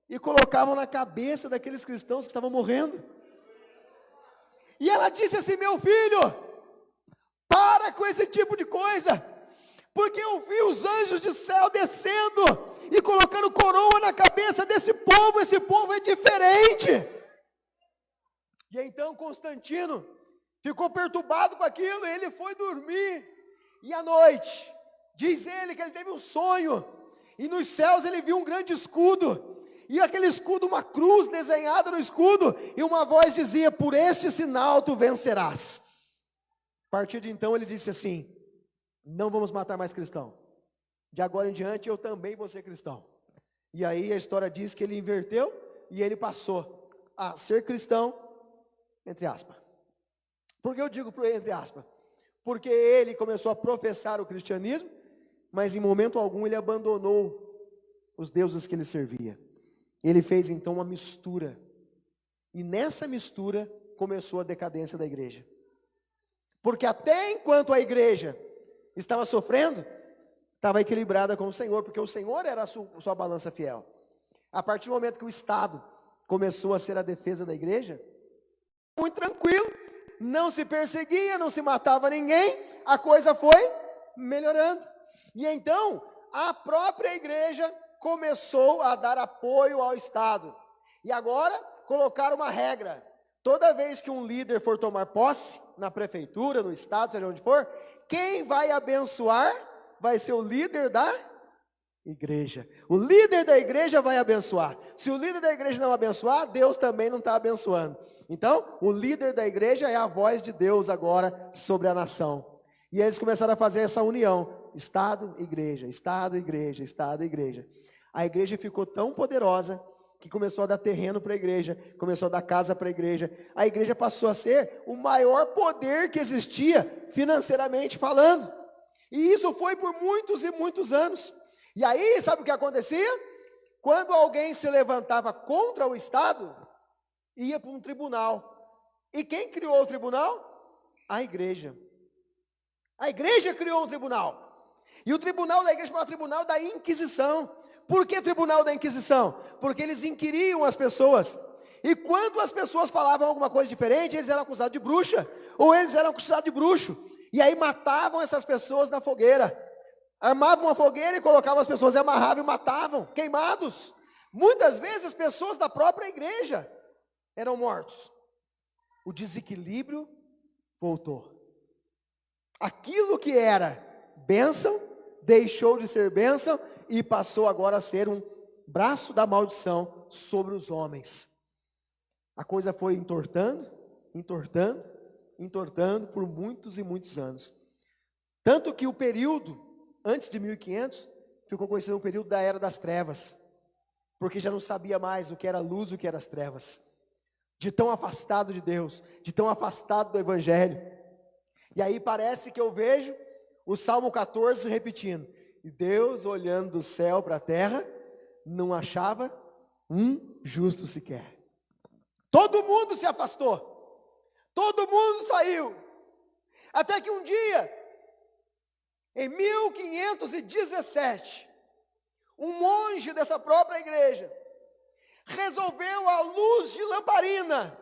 e colocavam na cabeça daqueles cristãos que estavam morrendo. E ela disse assim: meu filho, para com esse tipo de coisa, porque eu vi os anjos do céu descendo e colocando coroa na cabeça desse povo. Esse povo é diferente. E então Constantino ficou perturbado com aquilo, e ele foi dormir. E à noite, diz ele que ele teve um sonho, e nos céus ele viu um grande escudo, e aquele escudo, uma cruz desenhada no escudo, e uma voz dizia: por este sinal tu vencerás. A partir de então ele disse assim: não vamos matar mais cristão, de agora em diante eu também vou ser cristão. E aí a história diz que ele inverteu, e ele passou a ser cristão, entre aspas. Por que eu digo entre aspas? Porque ele começou a professar o cristianismo, mas em momento algum ele abandonou os deuses que ele servia. Ele fez então uma mistura, e nessa mistura começou a decadência da igreja. Porque até enquanto a igreja estava sofrendo, estava equilibrada com o Senhor, porque o Senhor era a sua balança fiel. A partir do momento que o Estado começou a ser a defesa da igreja, muito tranquilo, não se perseguia, não se matava ninguém, a coisa foi melhorando. E então, a própria igreja começou a dar apoio ao Estado. E agora, colocaram uma regra: toda vez que um líder for tomar posse, na prefeitura, no Estado, seja onde for, quem vai abençoar vai ser o líder da igreja. O líder da igreja vai abençoar. Se o líder da igreja não abençoar, Deus também não está abençoando. Então, o líder da igreja é a voz de Deus agora sobre a nação. E eles começaram a fazer essa união: Estado, igreja, Estado, igreja, Estado, igreja. A igreja ficou tão poderosa que começou a dar terreno para a igreja, começou a dar casa para a igreja. A igreja passou a ser o maior poder que existia, financeiramente falando. E isso foi por muitos e muitos anos. E aí, sabe o que acontecia? Quando alguém se levantava contra o Estado, ia para um tribunal. E quem criou o tribunal? A igreja. A igreja criou um tribunal. E o tribunal da igreja chamava Tribunal da Inquisição. Por que Tribunal da Inquisição? Porque eles inquiriam as pessoas. E quando as pessoas falavam alguma coisa diferente, eles eram acusados de bruxa, ou eles eram acusados de bruxo. E aí matavam essas pessoas na fogueira. Armavam uma fogueira e colocavam as pessoas, amarravam e matavam, queimados. Muitas vezes as pessoas da própria igreja eram mortos. O desequilíbrio voltou. Aquilo que era bênção, deixou de ser bênção e passou agora a ser um braço da maldição sobre os homens. A coisa foi entortando, entortando, entortando por muitos e muitos anos. Tanto que o período antes de 1500 ficou conhecido o período da Era das Trevas, porque já não sabia mais o que era luz e o que era as trevas, de tão afastado de Deus, de tão afastado do Evangelho. E aí parece que eu vejo o Salmo 14 repetindo: e Deus olhando do céu para a terra, não achava um justo sequer. Todo mundo se afastou, todo mundo saiu, até que um dia, em 1517, um monge dessa própria igreja resolveu, à luz de lamparina,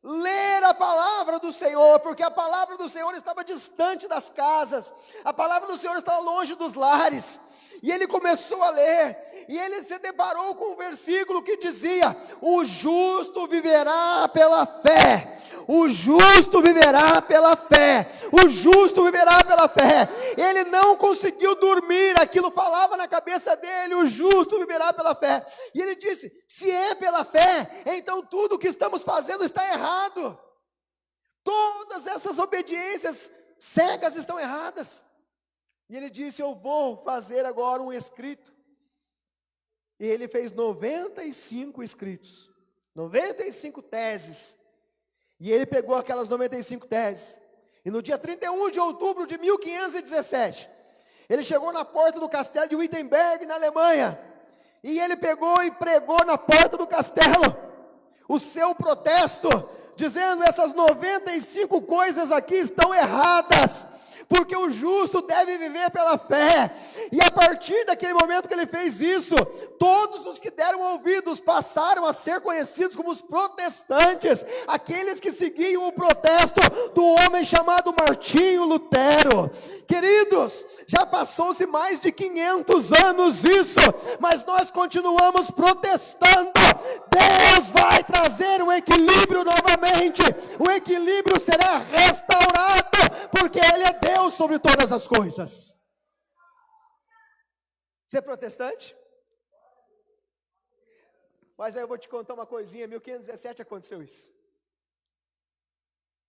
ler a palavra do Senhor, porque a palavra do Senhor estava distante das casas, a palavra do Senhor estava longe dos lares. E ele começou a ler, e ele se deparou com um versículo que dizia: o justo viverá pela fé. O justo viverá pela fé. O justo viverá pela fé. Ele não conseguiu dormir, aquilo falava na cabeça dele: o justo viverá pela fé. E ele disse: se é pela fé, então tudo que estamos fazendo está errado. Todas essas obediências cegas estão erradas. E ele disse: eu vou fazer agora um escrito. E ele fez 95 escritos, 95 teses. E ele pegou aquelas 95 teses, e no dia 31 de outubro de 1517, ele chegou na porta do castelo de Wittenberg, na Alemanha, e ele pegou e pregou na porta do castelo o seu protesto, dizendo: essas 95 coisas aqui estão erradas, porque o justo deve viver pela fé. E a partir daquele momento que ele fez isso, todos os que deram ouvidos passaram a ser conhecidos como os protestantes, aqueles que seguiam o protesto do homem chamado Martinho Lutero. Queridos, já passou-se mais de 500 anos isso, mas nós continuamos protestando. Deus vai trazer o equilíbrio novamente, o equilíbrio será restaurado, porque Ele é Deus sobre todas as coisas. Você é protestante? Mas aí eu vou te contar uma coisinha. Em 1517 aconteceu isso.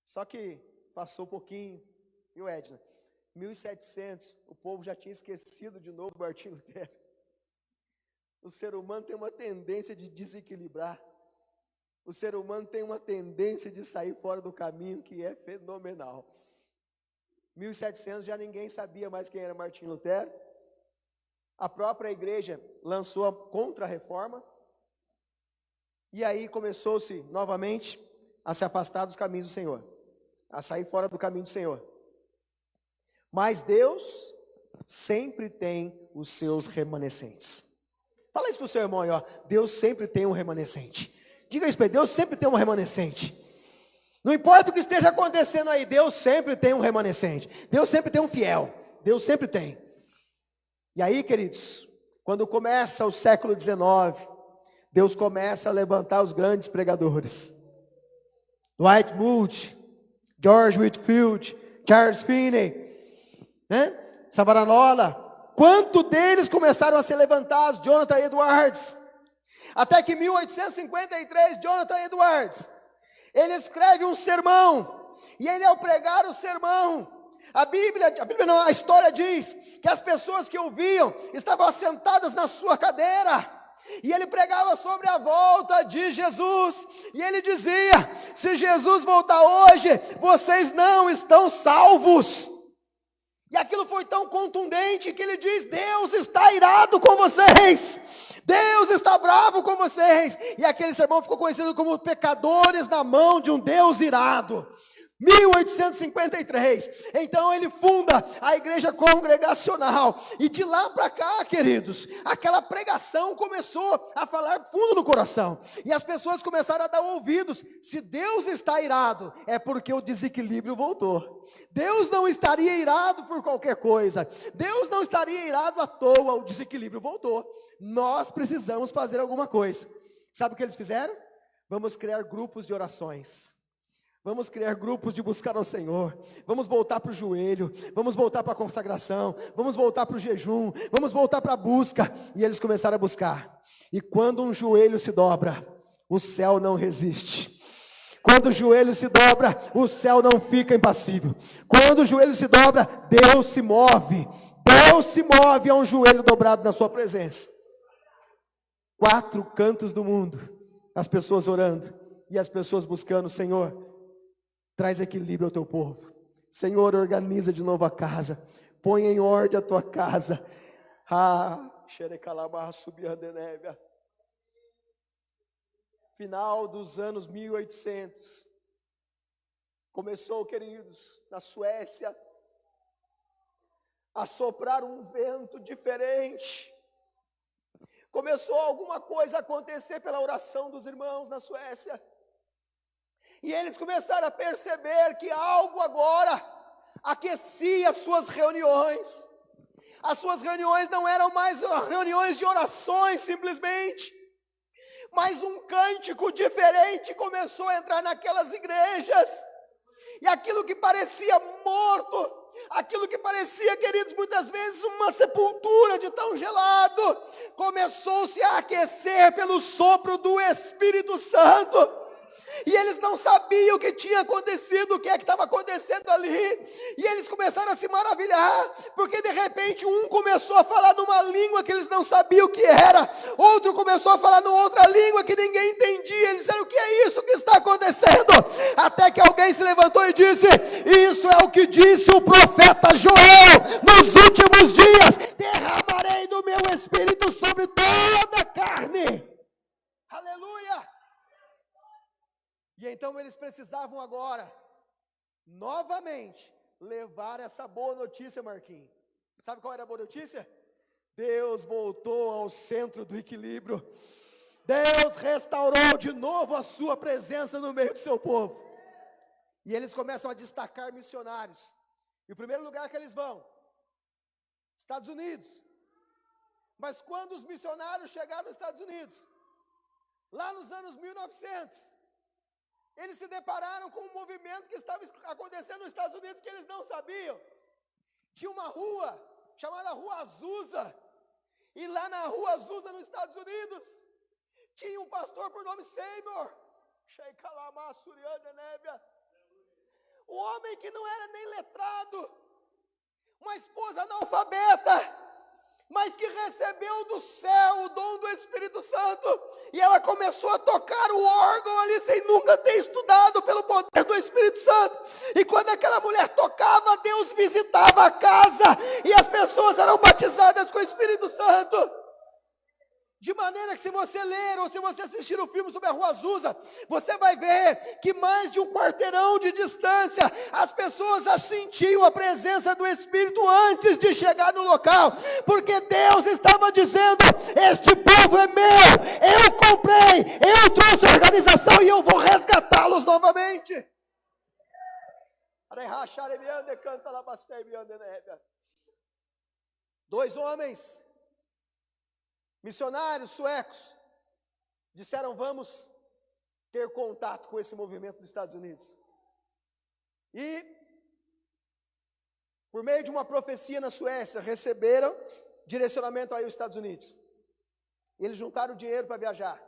Só que passou um pouquinho, viu, Edna? 1700, o povo já tinha esquecido de novo Martinho Lutero. O ser humano tem uma tendência de desequilibrar. O ser humano tem uma tendência de sair fora do caminho, que é fenomenal. 1700 já ninguém sabia mais quem era Martinho Lutero. A própria igreja lançou a contra-reforma. E aí começou-se novamente a se afastar dos caminhos do Senhor, a sair fora do caminho do Senhor. Mas Deus sempre tem os seus remanescentes. Fala isso para o seu irmão aí, ó. Deus sempre tem um remanescente. Diga isso para ele, Deus sempre tem um remanescente. Não importa o que esteja acontecendo aí, Deus sempre tem um remanescente. Deus sempre tem um fiel. Deus sempre tem. E aí, queridos, quando começa o século XIX, Deus começa a levantar os grandes pregadores. Dwight Moody, George Whitefield, Charles Finney, né? Savonarola. Quanto deles começaram a ser levantados? Jonathan Edwards. Até que em 1853, Jonathan Edwards, ele escreve um sermão. E ele, ao pregar o sermão, a história diz que as pessoas que ouviam estavam assentadas na sua cadeira. E ele pregava sobre a volta de Jesus. E ele dizia: se Jesus voltar hoje, vocês não estão salvos. E aquilo foi tão contundente que ele diz: Deus está irado com vocês, Deus está bravo com vocês. E aquele sermão ficou conhecido como pecadores na mão de um Deus irado. 1853, então ele funda a igreja congregacional, e de lá para cá, queridos, aquela pregação começou a falar fundo no coração, e as pessoas começaram a dar ouvidos. Se Deus está irado, é porque o desequilíbrio voltou. Deus não estaria irado por qualquer coisa, Deus não estaria irado à toa, o desequilíbrio voltou. Nós precisamos fazer alguma coisa. Sabe o que eles fizeram? Vamos criar grupos de orações. Vamos criar grupos de buscar ao Senhor. Vamos voltar para o joelho. Vamos voltar para a consagração. Vamos voltar para o jejum. Vamos voltar para a busca. E eles começaram a buscar. E quando um joelho se dobra, o céu não resiste. Quando o joelho se dobra, o céu não fica impassível. Quando o joelho se dobra, Deus se move. Deus se move a um joelho dobrado na sua presença. 4 cantos do mundo, as pessoas orando e as pessoas buscando o Senhor. Traz equilíbrio ao teu povo. Senhor, organiza de novo a casa. Põe em ordem a tua casa. Final dos anos 1800. Começou, queridos, na Suécia, a soprar um vento diferente. Começou alguma coisa a acontecer pela oração dos irmãos na Suécia. E eles começaram a perceber que algo agora aquecia as suas reuniões. As suas reuniões não eram mais reuniões de orações simplesmente, mas um cântico diferente começou a entrar naquelas igrejas. E aquilo que parecia morto, aquilo que parecia, queridos, muitas vezes uma sepultura de tão gelado, começou-se a aquecer pelo sopro do Espírito Santo. E eles não sabiam o que tinha acontecido, o que é que estava acontecendo ali. E eles começaram a se maravilhar, porque de repente um começou a falar numa língua que eles não sabiam o que era, outro começou a falar numa outra língua que ninguém entendia. Eles disseram: o que é isso que está acontecendo? Até que alguém se levantou e disse: isso é o que disse o profeta Joel: nos últimos dias derramarei do meu espírito sobre toda a carne. Aleluia! E então eles precisavam agora, novamente, levar essa boa notícia, Marquinhos. Sabe qual era a boa notícia? Deus voltou ao centro do equilíbrio. Deus restaurou de novo a sua presença no meio do seu povo. E eles começam a destacar missionários. E o primeiro lugar que eles vão, Estados Unidos. Mas quando os missionários chegaram nos Estados Unidos, lá nos anos 1900, eles se depararam com um movimento que estava acontecendo nos Estados Unidos que eles não sabiam. Tinha uma rua chamada Rua Azusa, e lá na Rua Azusa, nos Estados Unidos, tinha um pastor por nome Seymour, um homem que não era nem letrado, uma esposa analfabeta, mas que recebeu do céu o dom do Espírito Santo, e ela começou a tocar o órgão ali sem nunca ter estudado pelo poder do Espírito Santo. E quando aquela mulher tocava, Deus visitava a casa e as pessoas eram batizadas com o Espírito Santo. De maneira que se você ler ou se você assistir o filme sobre a Rua Azusa, você vai ver que mais de um quarteirão de distância, as pessoas já sentiam a presença do Espírito antes de chegar no local, porque Deus estava dizendo: este povo é meu, eu comprei, eu trouxe a organização e eu vou resgatá-los novamente. Dois homens, missionários suecos, disseram: vamos ter contato com esse movimento dos Estados Unidos. E, por meio de uma profecia na Suécia, receberam direcionamento aí aos Estados Unidos. E eles juntaram dinheiro para viajar.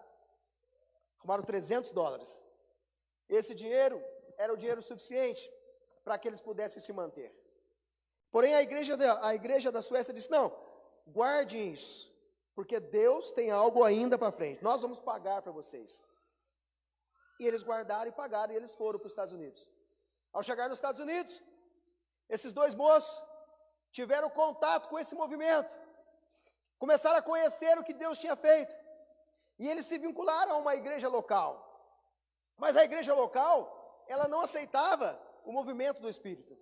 Arrumaram $300. Esse dinheiro era o dinheiro suficiente para que eles pudessem se manter. Porém, a igreja da Suécia disse: não, guardem isso, porque Deus tem algo ainda para frente. Nós vamos pagar para vocês. E eles guardaram e pagaram, e eles foram para os Estados Unidos. Ao chegar nos Estados Unidos, esses dois moços tiveram contato com esse movimento, começaram a conhecer o que Deus tinha feito, e eles se vincularam a uma igreja local. Mas a igreja local, ela não aceitava o movimento do Espírito.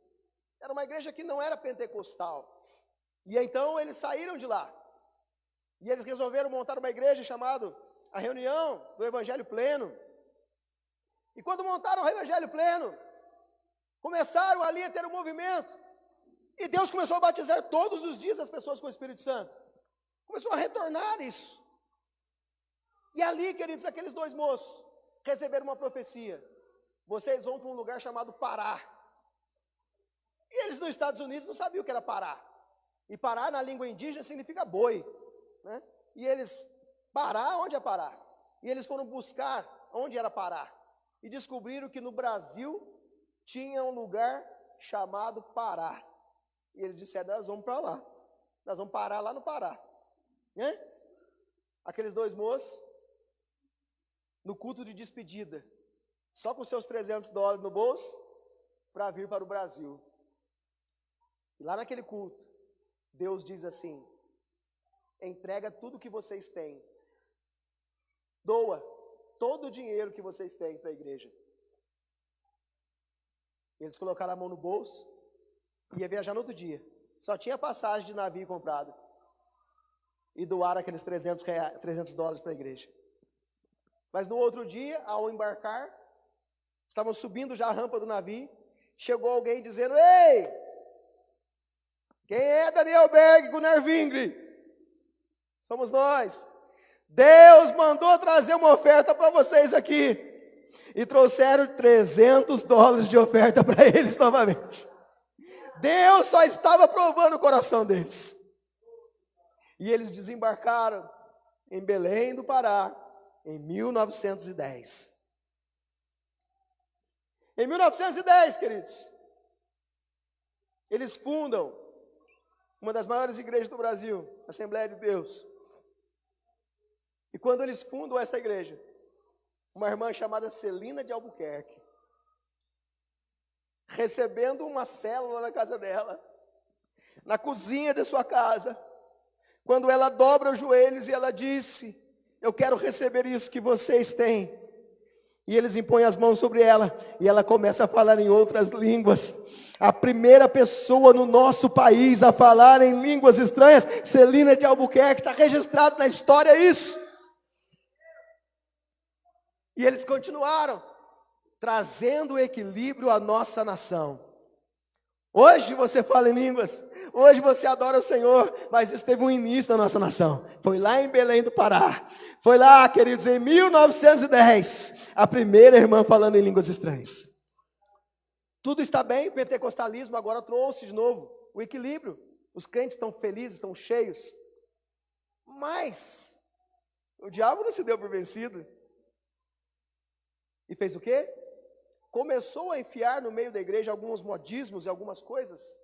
Era uma igreja que não era pentecostal. E então eles saíram de lá. E eles resolveram montar uma igreja chamada a Reunião do Evangelho Pleno. E quando montaram o Evangelho Pleno, começaram ali a ter um movimento. E Deus começou a batizar todos os dias as pessoas com o Espírito Santo. Começou a retornar isso. E ali, queridos, aqueles dois moços receberam uma profecia: vocês vão para um lugar chamado Pará. E eles nos Estados Unidos não sabiam o que era Pará. E Pará na língua indígena significa boi, né? E eles, Pará, onde é Pará? E eles foram buscar onde era Pará. E descobriram que no Brasil tinha um lugar chamado Pará. E eles disseram: nós vamos para lá. Nós vamos parar lá no Pará. Né? Aqueles dois moços, no culto de despedida, só com seus $300 no bolso, para vir para o Brasil. E lá naquele culto, Deus diz assim: entrega tudo que vocês têm, doa todo o dinheiro que vocês têm para a igreja. Eles colocaram a mão no bolso e ia viajar no outro dia. Só tinha passagem de navio comprado. E doaram aqueles $300 para a igreja. Mas no outro dia, ao embarcar, estavam subindo já a rampa do navio, chegou alguém dizendo: ei, quem é Daniel Berg e Gunnar Wingre? Somos nós. Deus mandou trazer uma oferta para vocês aqui. E trouxeram $300 de oferta para eles novamente. Deus só estava provando o coração deles. E eles desembarcaram em Belém do Pará em 1910. Em 1910, queridos, eles fundam uma das maiores igrejas do Brasil, a Assembleia de Deus. E quando eles fundam essa igreja, uma irmã chamada Celina de Albuquerque, recebendo uma célula na casa dela, na cozinha de sua casa, quando ela dobra os joelhos e ela disse: eu quero receber isso que vocês têm. E eles impõem as mãos sobre ela, e ela começa a falar em outras línguas. A primeira pessoa no nosso país a falar em línguas estranhas, Celina de Albuquerque, está registrado na história isso. E eles continuaram, trazendo equilíbrio à nossa nação. Hoje você fala em línguas, hoje você adora o Senhor, mas isso teve um início na nossa nação. Foi lá em Belém do Pará. Foi lá, queridos, em 1910, a primeira irmã falando em línguas estranhas. Tudo está bem, o pentecostalismo agora trouxe de novo o equilíbrio. Os crentes estão felizes, estão cheios. Mas o diabo não se deu por vencido. E fez o quê? Começou a enfiar no meio da igreja alguns modismos e algumas coisas.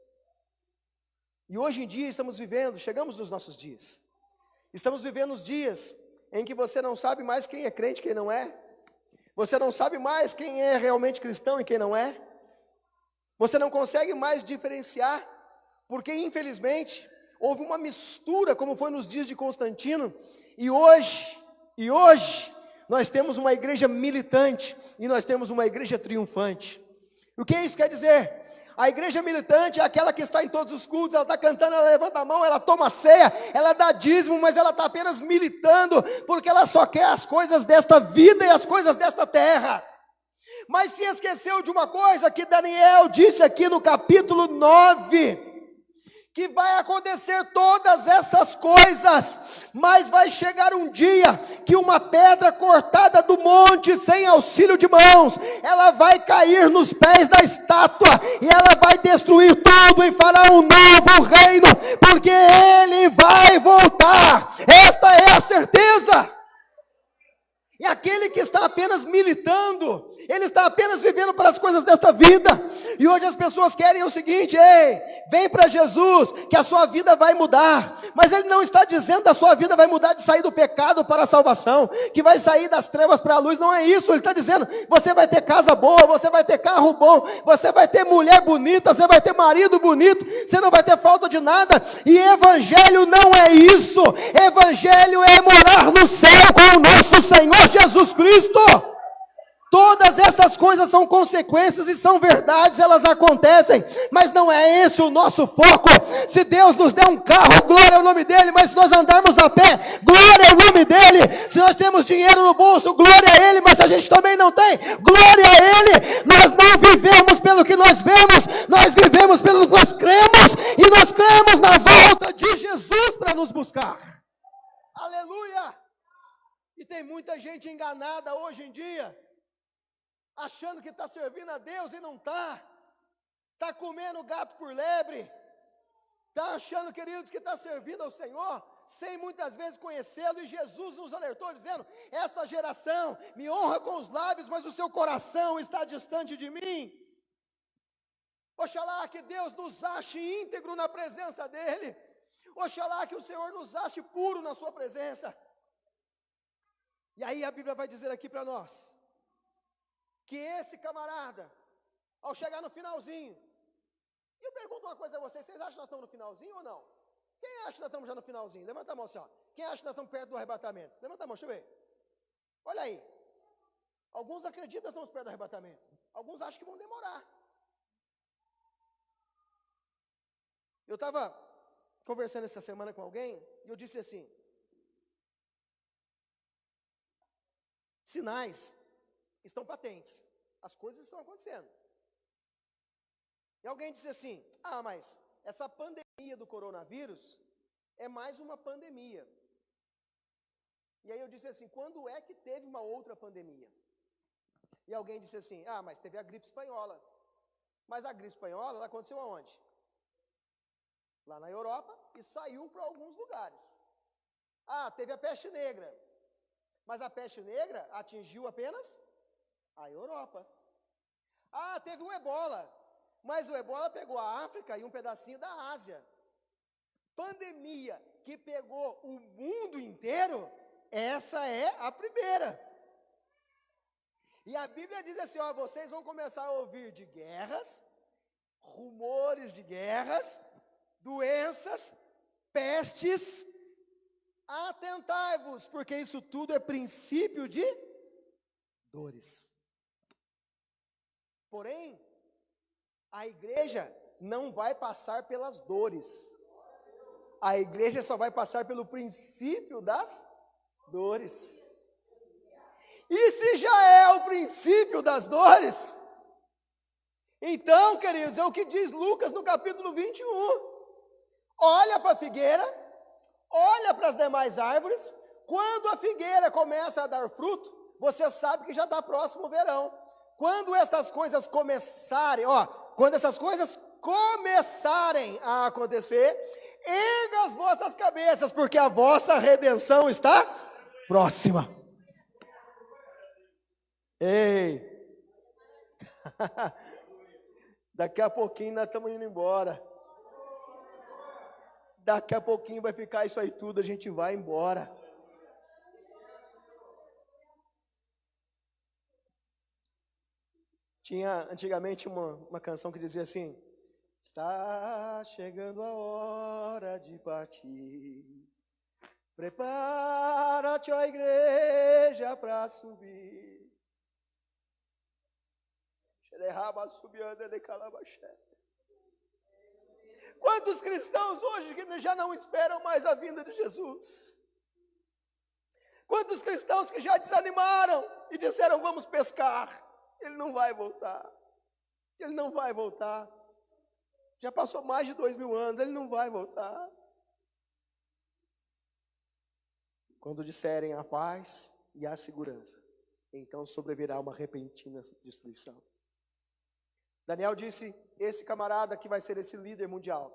E hoje em dia chegamos nos nossos dias. Estamos vivendo os dias em que você não sabe mais quem é crente e quem não é. Você não sabe mais quem é realmente cristão e quem não é. Você não consegue mais diferenciar, porque infelizmente houve uma mistura, como foi nos dias de Constantino, e hoje, nós temos uma igreja militante, e nós temos uma igreja triunfante. O que isso quer dizer? A igreja militante é aquela que está em todos os cultos, ela está cantando, ela levanta a mão, ela toma ceia, ela dá dízimo, mas ela está apenas militando, porque ela só quer as coisas desta vida e as coisas desta terra. Mas se esqueceu de uma coisa que Daniel disse aqui no capítulo 9, que vai acontecer todas essas coisas, mas vai chegar um dia que uma pedra cortada do monte, sem auxílio de mãos, ela vai cair nos pés da estátua, e ela vai destruir tudo, e fará um novo reino, porque ele vai voltar. Esta é a certeza. E aquele que está apenas militando, ele está apenas vivendo para as coisas desta vida. E hoje as pessoas querem o seguinte: ei, vem para Jesus, que a sua vida vai mudar. Mas ele não está dizendo que a sua vida vai mudar de sair do pecado para a salvação, que vai sair das trevas para a luz. Não é isso. Ele está dizendo: você vai ter casa boa, você vai ter carro bom, você vai ter mulher bonita, você vai ter marido bonito, você não vai ter falta de nada. E evangelho não é isso. Evangelho é morar no céu com o nosso Senhor Jesus Cristo. Todas essas coisas são consequências e são verdades, elas acontecem, mas não é esse o nosso foco. Se Deus nos der um carro, glória ao nome dele, mas se nós andarmos a pé, glória ao nome dele. Se nós temos dinheiro no bolso, glória a ele, mas a gente também não tem, glória a ele. Nós não vivemos pelo que nós vemos, nós vivemos pelo que nós cremos, e nós cremos na volta de Jesus para nos buscar. Aleluia! E tem muita gente enganada hoje em dia, achando que está servindo a Deus e não está. Está comendo gato por lebre. Está achando, queridos, que está servindo ao Senhor, sem muitas vezes conhecê-lo. E Jesus nos alertou dizendo: esta geração me honra com os lábios, mas o seu coração está distante de mim. Oxalá que Deus nos ache íntegro na presença dEle. Oxalá que o Senhor nos ache puro na sua presença. E aí a Bíblia vai dizer aqui para nós, que esse camarada, ao chegar no finalzinho, e eu pergunto uma coisa a vocês acham que nós estamos no finalzinho ou não? Quem acha que nós estamos já no finalzinho? Levanta a mão assim, ó. Quem acha que nós estamos perto do arrebatamento? Levanta a mão, deixa eu ver. Olha aí. Alguns acreditam que nós estamos perto do arrebatamento. Alguns acham que vão demorar. Eu estava conversando essa semana com alguém, e eu disse assim: sinais estão patentes, as coisas estão acontecendo. E alguém disse assim: ah, mas essa pandemia do coronavírus é mais uma pandemia. E aí eu disse assim: quando é que teve uma outra pandemia? E alguém disse assim: ah, mas teve a gripe espanhola. Mas a gripe espanhola, ela aconteceu aonde? Lá na Europa, e saiu para alguns lugares. Ah, teve a peste negra. Mas a peste negra atingiu apenas a Europa. Ah, teve o ebola, mas o ebola pegou a África e um pedacinho da Ásia. Pandemia que pegou o mundo inteiro, essa é a primeira. E a Bíblia diz assim, ó: vocês vão começar a ouvir de guerras, rumores de guerras, doenças, pestes. Atentai-vos, porque isso tudo é princípio de dores. Porém, a igreja não vai passar pelas dores. A igreja só vai passar pelo princípio das dores. E se já é o princípio das dores, então, queridos, é o que diz Lucas no capítulo 21. Olha para a figueira, olha para as demais árvores. Quando a figueira começa a dar fruto, você sabe que já está próximo o verão. Quando essas coisas começarem, quando essas coisas começarem a acontecer, erga as vossas cabeças, porque a vossa redenção está próxima. Ei, daqui a pouquinho nós estamos indo embora. Daqui a pouquinho vai ficar isso aí tudo, a gente vai embora. Tinha antigamente uma canção que dizia assim: Está chegando a hora de partir. Prepara-te, ó igreja, para subir. Quantos cristãos hoje que já não esperam mais a vinda de Jesus? Quantos cristãos que já desanimaram e disseram, vamos pescar? Ele não vai voltar. Ele não vai voltar. Já passou mais de 2000 anos, ele não vai voltar. Quando disserem a paz e a segurança, então sobrevirá uma repentina destruição. Daniel disse, esse camarada que vai ser esse líder mundial,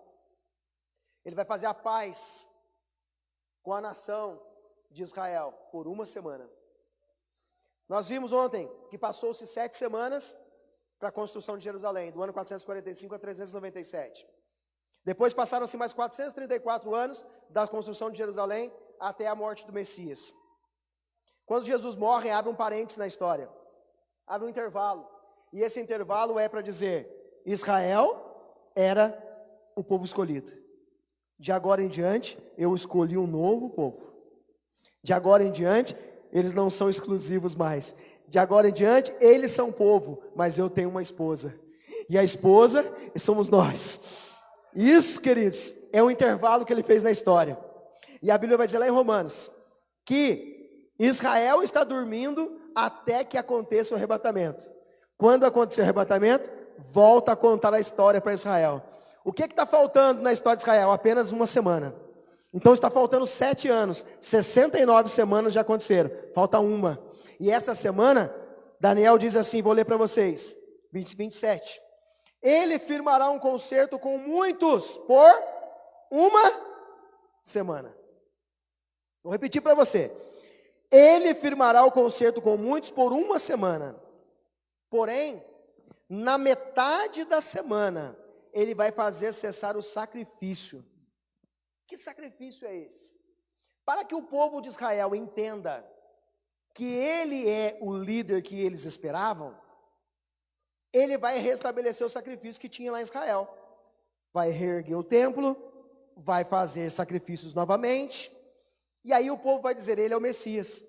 ele vai fazer a paz com a nação de Israel por 1 semana. Nós vimos ontem que passou-se 7 semanas para a construção de Jerusalém, do ano 445 a 397. Depois passaram-se mais 434 anos da construção de Jerusalém até a morte do Messias. Quando Jesus morre, abre um parênteses na história, abre um intervalo, e esse intervalo é para dizer, Israel era o povo escolhido. De agora em diante, eu escolhi um novo povo. De agora em diante, eles não são exclusivos mais. De agora em diante, eles são povo, mas eu tenho uma esposa. E a esposa somos nós. Isso, queridos, é o intervalo que ele fez na história. E a Bíblia vai dizer lá em Romanos, que Israel está dormindo até que aconteça o arrebatamento. Quando acontecer o arrebatamento, volta a contar a história para Israel. O que está faltando na história de Israel? Apenas 1 semana. Então está faltando 7 anos, 69 semanas já aconteceram, falta uma. E essa semana, Daniel diz assim, vou ler para vocês, 27. Ele firmará um concerto com muitos por 1 semana. Vou repetir para você. Ele firmará o concerto com muitos por 1 semana. Porém, na metade da semana, ele vai fazer cessar o sacrifício. Que sacrifício é esse? Para que o povo de Israel entenda que ele é o líder que eles esperavam, ele vai restabelecer o sacrifício que tinha lá em Israel. Vai reerguer o templo, vai fazer sacrifícios novamente, e aí o povo vai dizer, ele é o Messias.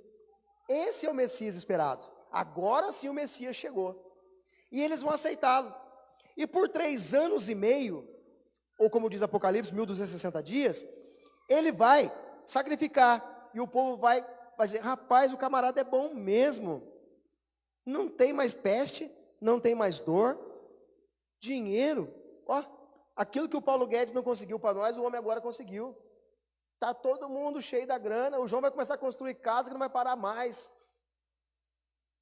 Esse é o Messias esperado. Agora sim o Messias chegou. E eles vão aceitá-lo. E por 3 anos e meio, ou como diz Apocalipse, 1260 dias, ele vai sacrificar, e o povo vai dizer, rapaz, o camarada é bom mesmo, não tem mais peste, não tem mais dor, dinheiro, ó, aquilo que o Paulo Guedes não conseguiu para nós, o homem agora conseguiu, está todo mundo cheio da grana, o João vai começar a construir casa que não vai parar mais.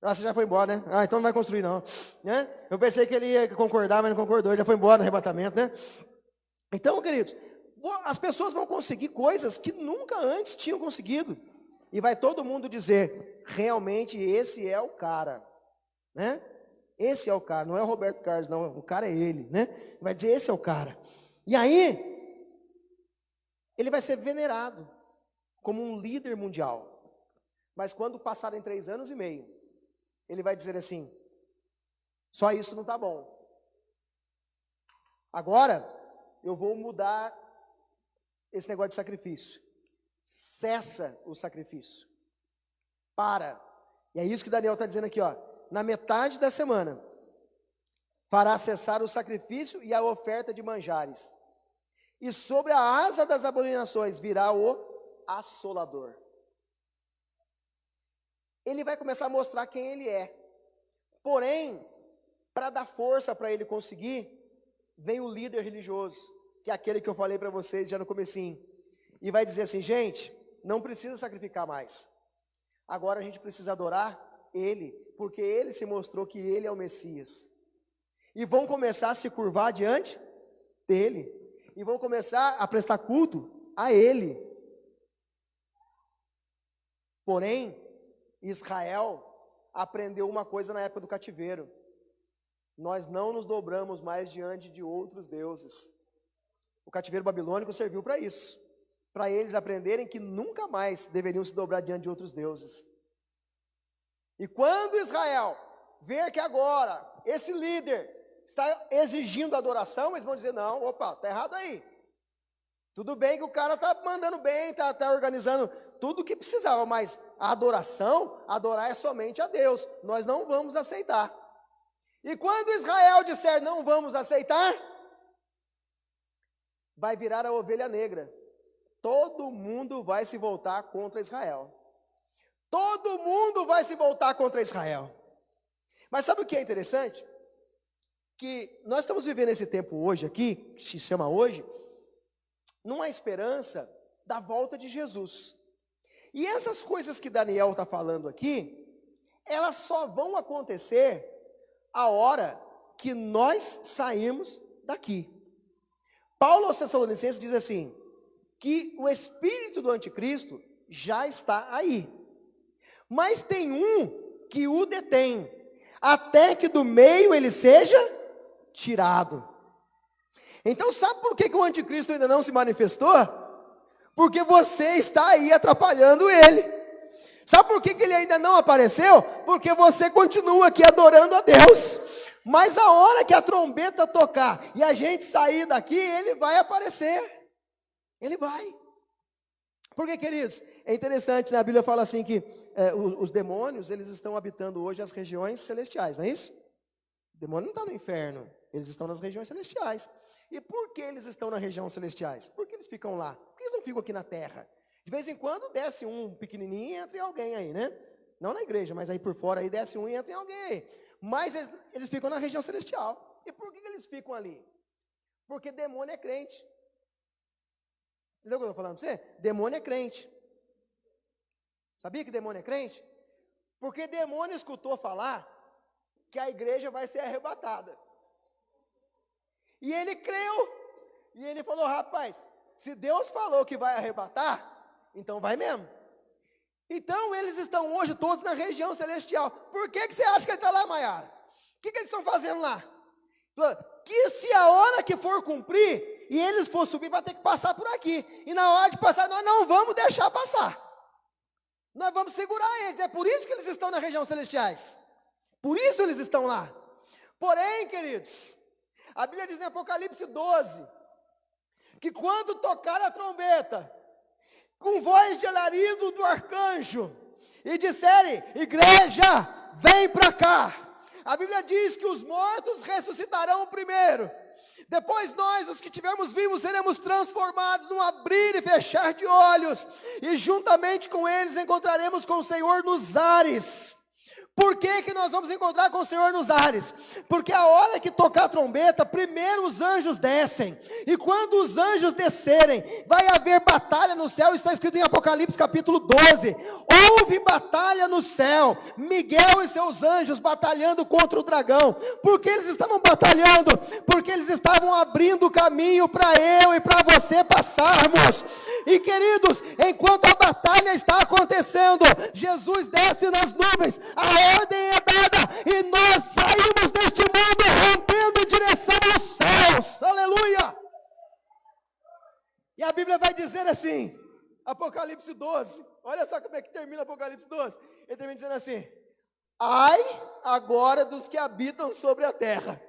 Ah, você já foi embora, né? Ah, então não vai construir não, né? Eu pensei que ele ia concordar, mas não concordou, ele já foi embora no arrebatamento, né? Então, queridos, as pessoas vão conseguir coisas que nunca antes tinham conseguido, e vai todo mundo dizer, realmente esse é o cara, né? Esse é o cara, não é o Roberto Carlos, não, o cara é ele, né? Vai dizer, esse é o cara. E aí, ele vai ser venerado como um líder mundial. Mas quando passarem 3 anos e meio, ele vai dizer assim, só isso não está bom. Agora, eu vou mudar esse negócio de sacrifício. Cessa o sacrifício. Para. E é isso que Daniel está dizendo aqui, ó. Na metade da semana, fará cessar o sacrifício e a oferta de manjares. E sobre a asa das abominações virá o assolador. Ele vai começar a mostrar quem ele é. Porém, para dar força para ele conseguir, vem o líder religioso, que é aquele que eu falei para vocês já no comecinho. E vai dizer assim, gente, não precisa sacrificar mais. Agora a gente precisa adorar ele, porque ele se mostrou que ele é o Messias. E vão começar a se curvar diante dele. E vão começar a prestar culto a ele. Porém, Israel aprendeu uma coisa na época do cativeiro. Nós não nos dobramos mais diante de outros deuses. O cativeiro babilônico serviu para isso. Para eles aprenderem que nunca mais deveriam se dobrar diante de outros deuses. E quando Israel ver que agora esse líder está exigindo adoração, eles vão dizer, não, opa, está errado aí. Tudo bem que o cara está mandando bem, está organizando tudo o que precisava, mas a adoração, adorar é somente a Deus, nós não vamos aceitar. E quando Israel disser não vamos aceitar, vai virar a ovelha negra. Todo mundo vai se voltar contra Israel. Todo mundo vai se voltar contra Israel. Mas sabe o que é interessante? Que nós estamos vivendo esse tempo hoje aqui, que se chama hoje, numa esperança da volta de Jesus. E essas coisas que Daniel está falando aqui, elas só vão acontecer a hora que nós sairmos daqui. Paulo aos Tessalonicenses diz assim, que o espírito do anticristo já está aí. Mas tem um que o detém, até que do meio ele seja tirado. Então sabe por que o anticristo ainda não se manifestou? Porque você está aí atrapalhando ele. Sabe por que ele ainda não apareceu? Porque você continua aqui adorando a Deus. Mas a hora que a trombeta tocar e a gente sair daqui, ele vai aparecer. Ele vai. Porque, queridos, é interessante, né? A Bíblia fala assim que os demônios, eles estão habitando hoje as regiões celestiais, não é isso? O demônio não está no inferno, eles estão nas regiões celestiais. E por que eles estão nas regiões celestiais? Por que eles ficam lá? Por que eles não ficam aqui na terra? De vez em quando desce um pequenininho e entra em alguém aí, né? Não na igreja, mas aí por fora aí desce um e entra em alguém aí. Mas eles ficam na região celestial. E por que eles ficam ali? Porque demônio é crente. Entendeu o que eu estou falando para você? Demônio é crente. Sabia que demônio é crente? Porque demônio escutou falar que a igreja vai ser arrebatada. E ele creu. E ele falou, rapaz, se Deus falou que vai arrebatar, então vai mesmo. Então eles estão hoje todos na região celestial. Por que você acha que ele está lá, Maiara? O que eles estão fazendo lá? Que se a hora que for cumprir, e eles for subir, vai ter que passar por aqui. E na hora de passar, nós não vamos deixar passar. Nós vamos segurar eles. É por isso que eles estão nas regiões celestiais. Por isso eles estão lá. Porém, queridos, a Bíblia diz em Apocalipse 12, que quando tocar a trombeta, com voz de alarido do arcanjo, e disserem, igreja, vem para cá. A Bíblia diz que os mortos ressuscitarão primeiro. Depois nós, os que tivermos vivos, seremos transformados num abrir e fechar de olhos. E juntamente com eles encontraremos com o Senhor nos ares. Por que nós vamos encontrar com o Senhor nos ares? Porque a hora que tocar a trombeta, primeiro os anjos descem. E quando os anjos descerem, vai haver batalha no céu. Está escrito em Apocalipse capítulo 12. Houve batalha no céu. Miguel e seus anjos batalhando contra o dragão. Por que eles estavam batalhando? Porque eles estavam abrindo o caminho para eu e para você passarmos. E queridos, enquanto a batalha está acontecendo, Jesus desce nas nuvens, a ordem é dada e nós saímos deste mundo rompendo em direção aos céus, aleluia. E a Bíblia vai dizer assim, Apocalipse 12, olha só como é que termina Apocalipse 12, ele termina dizendo assim, ai agora dos que habitam sobre a terra,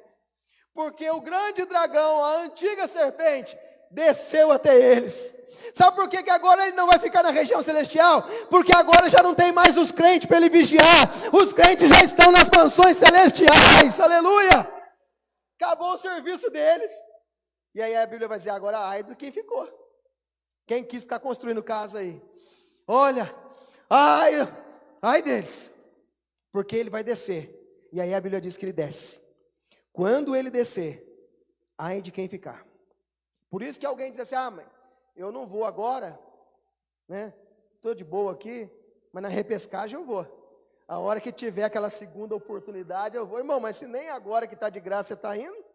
porque o grande dragão, a antiga serpente, desceu até eles. Sabe por que agora ele não vai ficar na região celestial? Porque agora já não tem mais os crentes para ele vigiar. Os crentes já estão nas mansões celestiais, aleluia. Acabou o serviço deles. E aí a Bíblia vai dizer, agora ai do quem ficou. Quem quis ficar construindo casa aí. Olha, ai deles. Porque ele vai descer. E aí a Bíblia diz que ele desce. Quando ele descer, ai de quem ficar. Por isso que alguém diz assim, mãe, eu não vou agora, né? Estou de boa aqui, mas na repescagem eu vou. A hora que tiver aquela segunda oportunidade eu vou. Irmão, mas se nem agora que está de graça você está indo,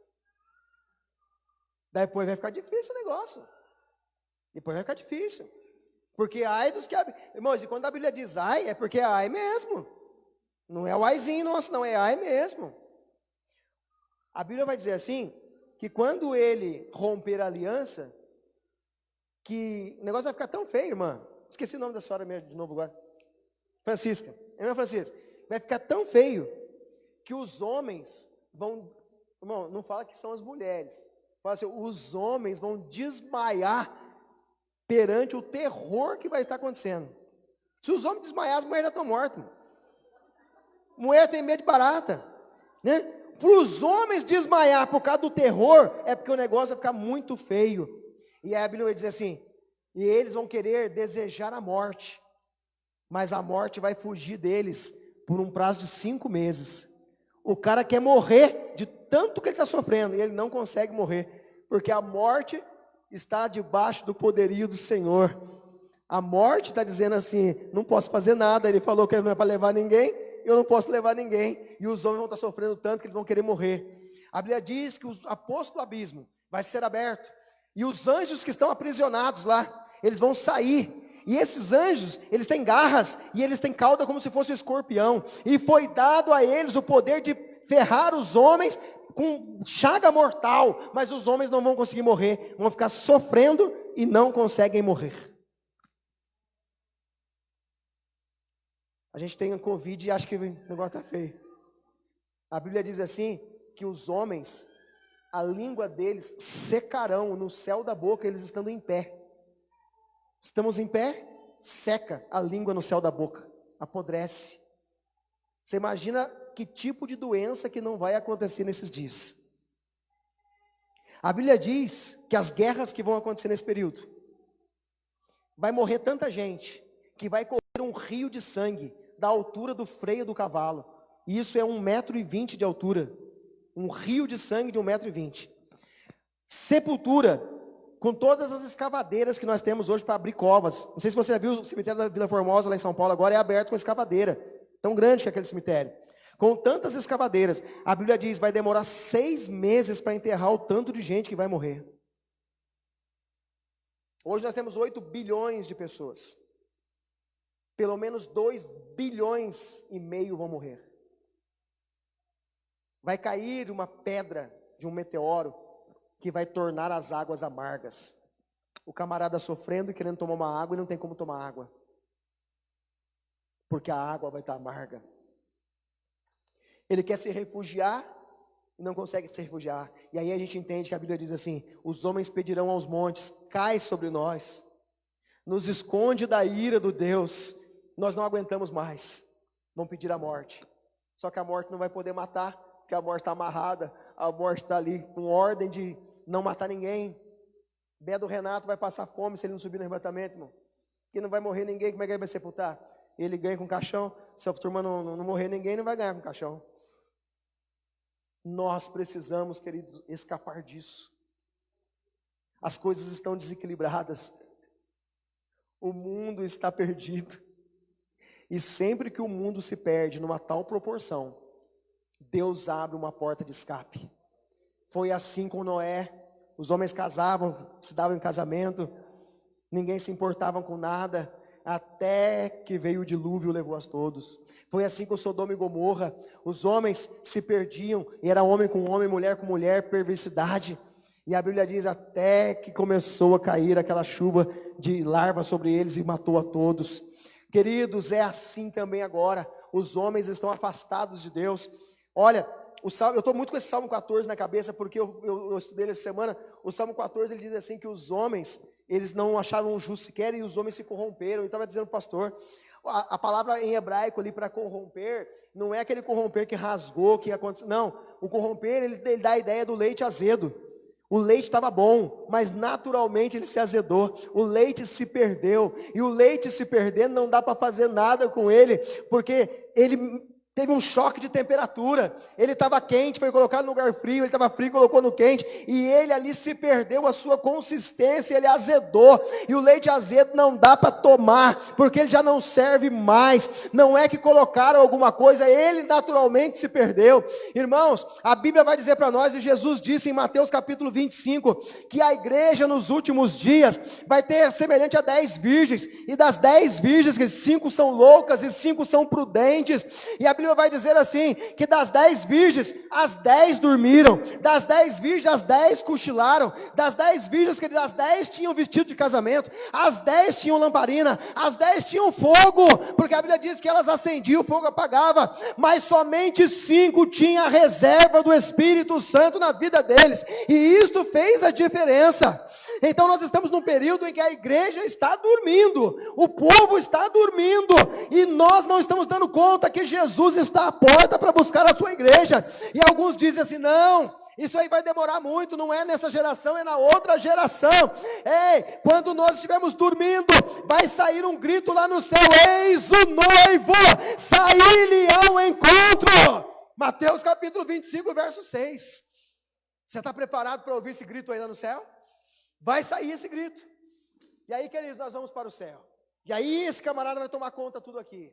depois vai ficar difícil o negócio. Depois vai ficar difícil. Porque ai dos que... Irmãos, e quando a Bíblia diz ai, é porque é ai mesmo. Não é o aizinho nosso, não, é ai mesmo. A Bíblia vai dizer assim, que quando ele romper a aliança, que o negócio vai ficar tão feio, irmã. Esqueci o nome da senhora mesmo de novo agora. Francisca. Irmã Francisca. Vai ficar tão feio que os homens vão Irmão, não fala que são as mulheres. Fala assim, os homens vão desmaiar perante o terror que vai estar acontecendo. Se os homens desmaiarem, as mulheres já estão mortas. Mulher tem medo de barata, né? Para os homens desmaiar por causa do terror, é porque o negócio vai ficar muito feio. E aí a Bíblia vai dizer assim, e eles vão querer desejar a morte, mas a morte vai fugir deles por um prazo de 5 meses. O cara quer morrer de tanto que ele está sofrendo, e ele não consegue morrer, porque a morte está debaixo do poderio do Senhor. A morte está dizendo assim, não posso fazer nada, ele falou que não é para levar ninguém, eu não posso levar ninguém, e os homens vão estar sofrendo tanto que eles vão querer morrer. A Bíblia diz que a porta do abismo vai ser aberto, e os anjos que estão aprisionados lá, eles vão sair, e esses anjos, eles têm garras, e eles têm cauda como se fosse um escorpião, e foi dado a eles o poder de ferrar os homens com chaga mortal, mas os homens não vão conseguir morrer, vão ficar sofrendo e não conseguem morrer. A gente tem um Covid e acha que o negócio está feio. A Bíblia diz assim, que os homens, a língua deles secarão no céu da boca, eles estando em pé. Estamos em pé, seca a língua no céu da boca, apodrece. Você imagina que tipo de doença que não vai acontecer nesses dias. A Bíblia diz que as guerras que vão acontecer nesse período, vai morrer tanta gente, que vai correr um rio de sangue, da altura do freio do cavalo, e isso é 1,20 m de altura, um rio de sangue de 1,20 m. Sepultura, com todas as escavadeiras que nós temos hoje para abrir covas. Não sei se você já viu o cemitério da Vila Formosa, lá em São Paulo, agora é aberto com escavadeira, tão grande que é aquele cemitério. Com tantas escavadeiras, a Bíblia diz, vai demorar 6 meses para enterrar o tanto de gente que vai morrer. Hoje nós temos 8 bilhões de pessoas. Pelo menos 2,5 bilhões vão morrer. Vai cair uma pedra de um meteoro que vai tornar as águas amargas. O camarada sofrendo e querendo tomar uma água e não tem como tomar água. Porque a água vai estar amarga. Ele quer se refugiar e não consegue se refugiar. E aí a gente entende que a Bíblia diz assim, os homens pedirão aos montes, cai sobre nós, nos esconde da ira do Deus. Nós não aguentamos mais, vão pedir a morte. Só que a morte não vai poder matar, porque a morte está amarrada, a morte está ali com ordem de não matar ninguém. Beto Renato vai passar fome se ele não subir no arrebatamento, irmão. Que não vai morrer ninguém, como é que ele vai sepultar? Ele ganha com caixão, se a turma não morrer ninguém, não vai ganhar com caixão. Nós precisamos, queridos, escapar disso. As coisas estão desequilibradas. O mundo está perdido. E sempre que o mundo se perde numa tal proporção, Deus abre uma porta de escape. Foi assim com Noé. Os homens casavam, se davam em casamento, ninguém se importava com nada, até que veio o dilúvio e levou a todos. Foi assim com Sodoma e Gomorra. Os homens se perdiam, e era homem com homem, mulher com mulher, perversidade. E a Bíblia diz até que começou a cair aquela chuva de larvas sobre eles e matou a todos. Queridos, é assim também agora. Os homens estão afastados de Deus. Olha, eu estou muito com esse Salmo 14 na cabeça, porque eu estudei nessa semana. O Salmo 14, ele diz assim que os homens, eles não achavam justo sequer, e os homens se corromperam. Ele estava dizendo, pastor, a palavra em hebraico ali para corromper, não é aquele corromper que rasgou, que aconteceu. Não, o corromper, ele dá a ideia do leite azedo. O leite estava bom, mas naturalmente ele se azedou, o leite se perdeu, e o leite se perdendo não dá para fazer nada com ele, porque ele teve um choque de temperatura, ele estava quente, foi colocado no lugar frio, ele estava frio, colocou no quente, e ele ali se perdeu a sua consistência, ele azedou, e o leite azedo não dá para tomar, porque ele já não serve mais, não é que colocaram alguma coisa, ele naturalmente se perdeu. Irmãos, a Bíblia vai dizer para nós, e Jesus disse em Mateus capítulo 25, que a igreja nos últimos dias vai ter semelhante a 10 virgens, e das 10 virgens, 5 são loucas e 5 são prudentes, e a Bíblia Bíblia vai dizer assim, que das 10 virgens, as 10 dormiram, das 10 virgens, as 10 cochilaram, das 10 virgens, que as 10 tinham vestido de casamento, as 10 tinham lamparina, as 10 tinham fogo, porque a Bíblia diz que elas acendiam, o fogo apagava, mas somente 5 tinham a reserva do Espírito Santo na vida deles, e isto fez a diferença. Então nós estamos num período em que a igreja está dormindo, o povo está dormindo, e nós não estamos dando conta que Jesus está à porta para buscar a sua igreja, e alguns dizem assim, não, isso aí vai demorar muito, não é nessa geração, é na outra geração. Ei, quando nós estivermos dormindo, vai sair um grito lá no céu, eis o noivo, saí-lhe ao encontro. Mateus capítulo 25, verso 6. Você está preparado para ouvir esse grito aí lá no céu? Vai sair esse grito. E aí, queridos, nós vamos para o céu. E aí esse camarada vai tomar conta de tudo aqui.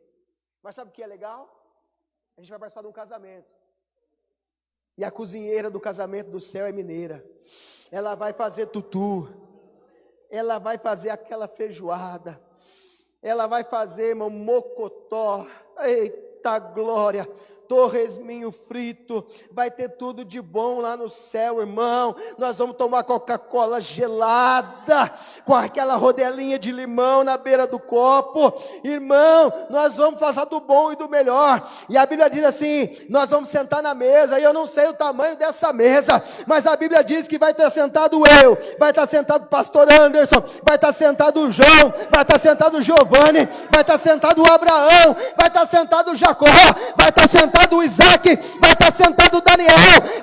Mas sabe o que é legal? A gente vai participar de um casamento. E a cozinheira do casamento do céu é mineira. Ela vai fazer tutu. Ela vai fazer aquela feijoada. Ela vai fazer, irmão, mocotó. Eita glória! Torresminho frito, vai ter tudo de bom lá no céu, irmão. Nós vamos tomar Coca-Cola gelada, com aquela rodelinha de limão na beira do copo, irmão, nós vamos fazer do bom e do melhor. E a Bíblia diz assim, nós vamos sentar na mesa, e eu não sei o tamanho dessa mesa, mas a Bíblia diz que vai estar sentado eu, vai estar sentado o pastor Anderson, vai estar sentado o João, vai estar sentado o Giovanni, vai estar sentado o Abraão, vai estar sentado o Jacó, vai estar sentado o Isaac, vai estar sentado o Daniel,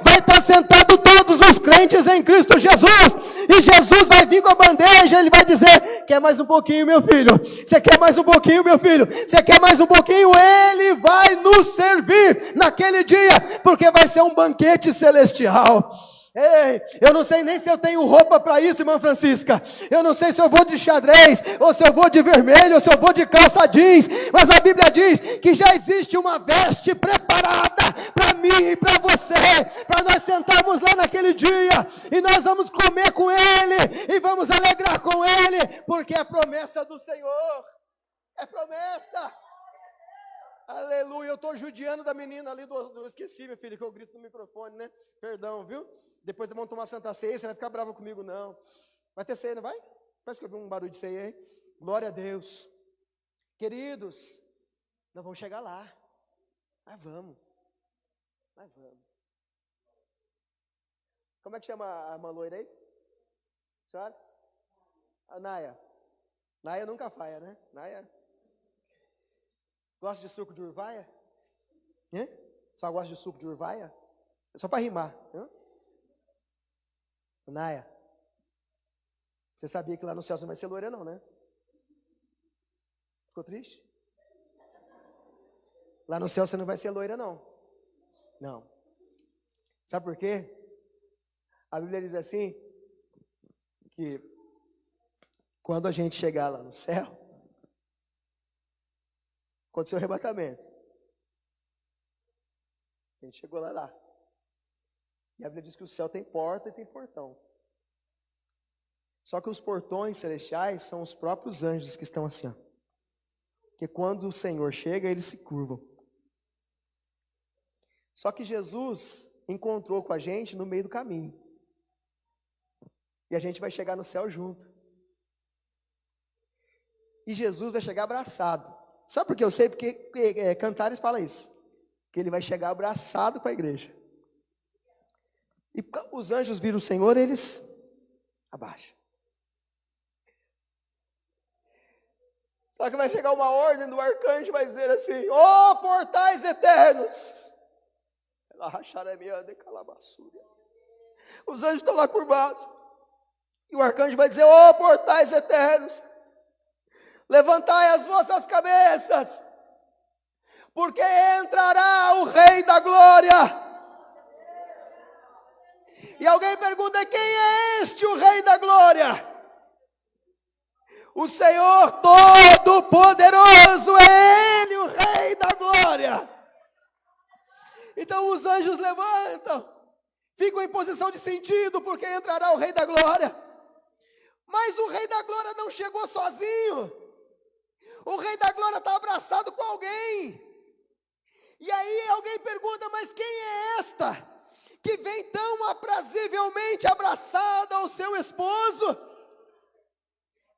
vai estar sentado todos os crentes em Cristo Jesus, e Jesus vai vir com a bandeja, ele vai dizer, quer mais um pouquinho meu filho, você quer mais um pouquinho meu filho, você quer mais um pouquinho, ele vai nos servir naquele dia, porque vai ser um banquete celestial. Ei, eu não sei nem se eu tenho roupa para isso, irmã Francisca. Eu não sei se eu vou de xadrez, ou se eu vou de vermelho, ou se eu vou de calça jeans. Mas a Bíblia diz que já existe uma veste preparada para mim e para você, para nós sentarmos lá naquele dia, e nós vamos comer com Ele, e vamos alegrar com Ele, porque é promessa do Senhor, é promessa. Aleluia, eu estou judiando da menina ali, eu esqueci, minha filha, que eu grito no microfone, né? Perdão, viu? Depois vamos tomar Santa Ceia, você vai ficar brava comigo, não. Vai ter ceia, não vai? Parece que eu vi um barulho de ceia aí. Glória a Deus. Queridos, nós vamos chegar lá. Mas vamos. Mas vamos. Como é que chama a irmã loira aí? Senhora? A Naya. Naya nunca falha, né? Naya. Gosta de suco de urvaia? Só gosta de suco de urvaia? É só para rimar. Naya, você sabia que lá no céu você não vai ser loira não, né? Ficou triste? Lá no céu você não vai ser loira não. Não. Sabe por quê? A Bíblia diz assim, que quando a gente chegar lá no céu, aconteceu o arrebatamento. A gente chegou lá. E a Bíblia diz que o céu tem porta e tem portão. Só que os portões celestiais são os próprios anjos que estão assim, ó. Porque quando o Senhor chega, eles se curvam. Só que Jesus encontrou com a gente no meio do caminho. E a gente vai chegar no céu junto. E Jesus vai chegar abraçado. Sabe por que eu sei? Porque Cantares fala isso. Que ele vai chegar abraçado com a igreja. E os anjos viram o Senhor, eles abaixam. Só que vai chegar uma ordem do arcanjo, vai dizer assim, ó portais eternos. Os anjos estão lá curvados. E o arcanjo vai dizer, ó portais eternos, levantai as vossas cabeças, porque entrará o Rei da Glória. E alguém pergunta, quem é este o Rei da Glória? O Senhor Todo-Poderoso, é Ele o Rei da Glória. Então os anjos levantam, ficam em posição de sentido, porque entrará o Rei da Glória. Mas o Rei da Glória não chegou sozinho. O Rei da Glória está abraçado com alguém. E aí alguém pergunta, mas quem é esta que vem tão aprazivelmente abraçada ao seu esposo?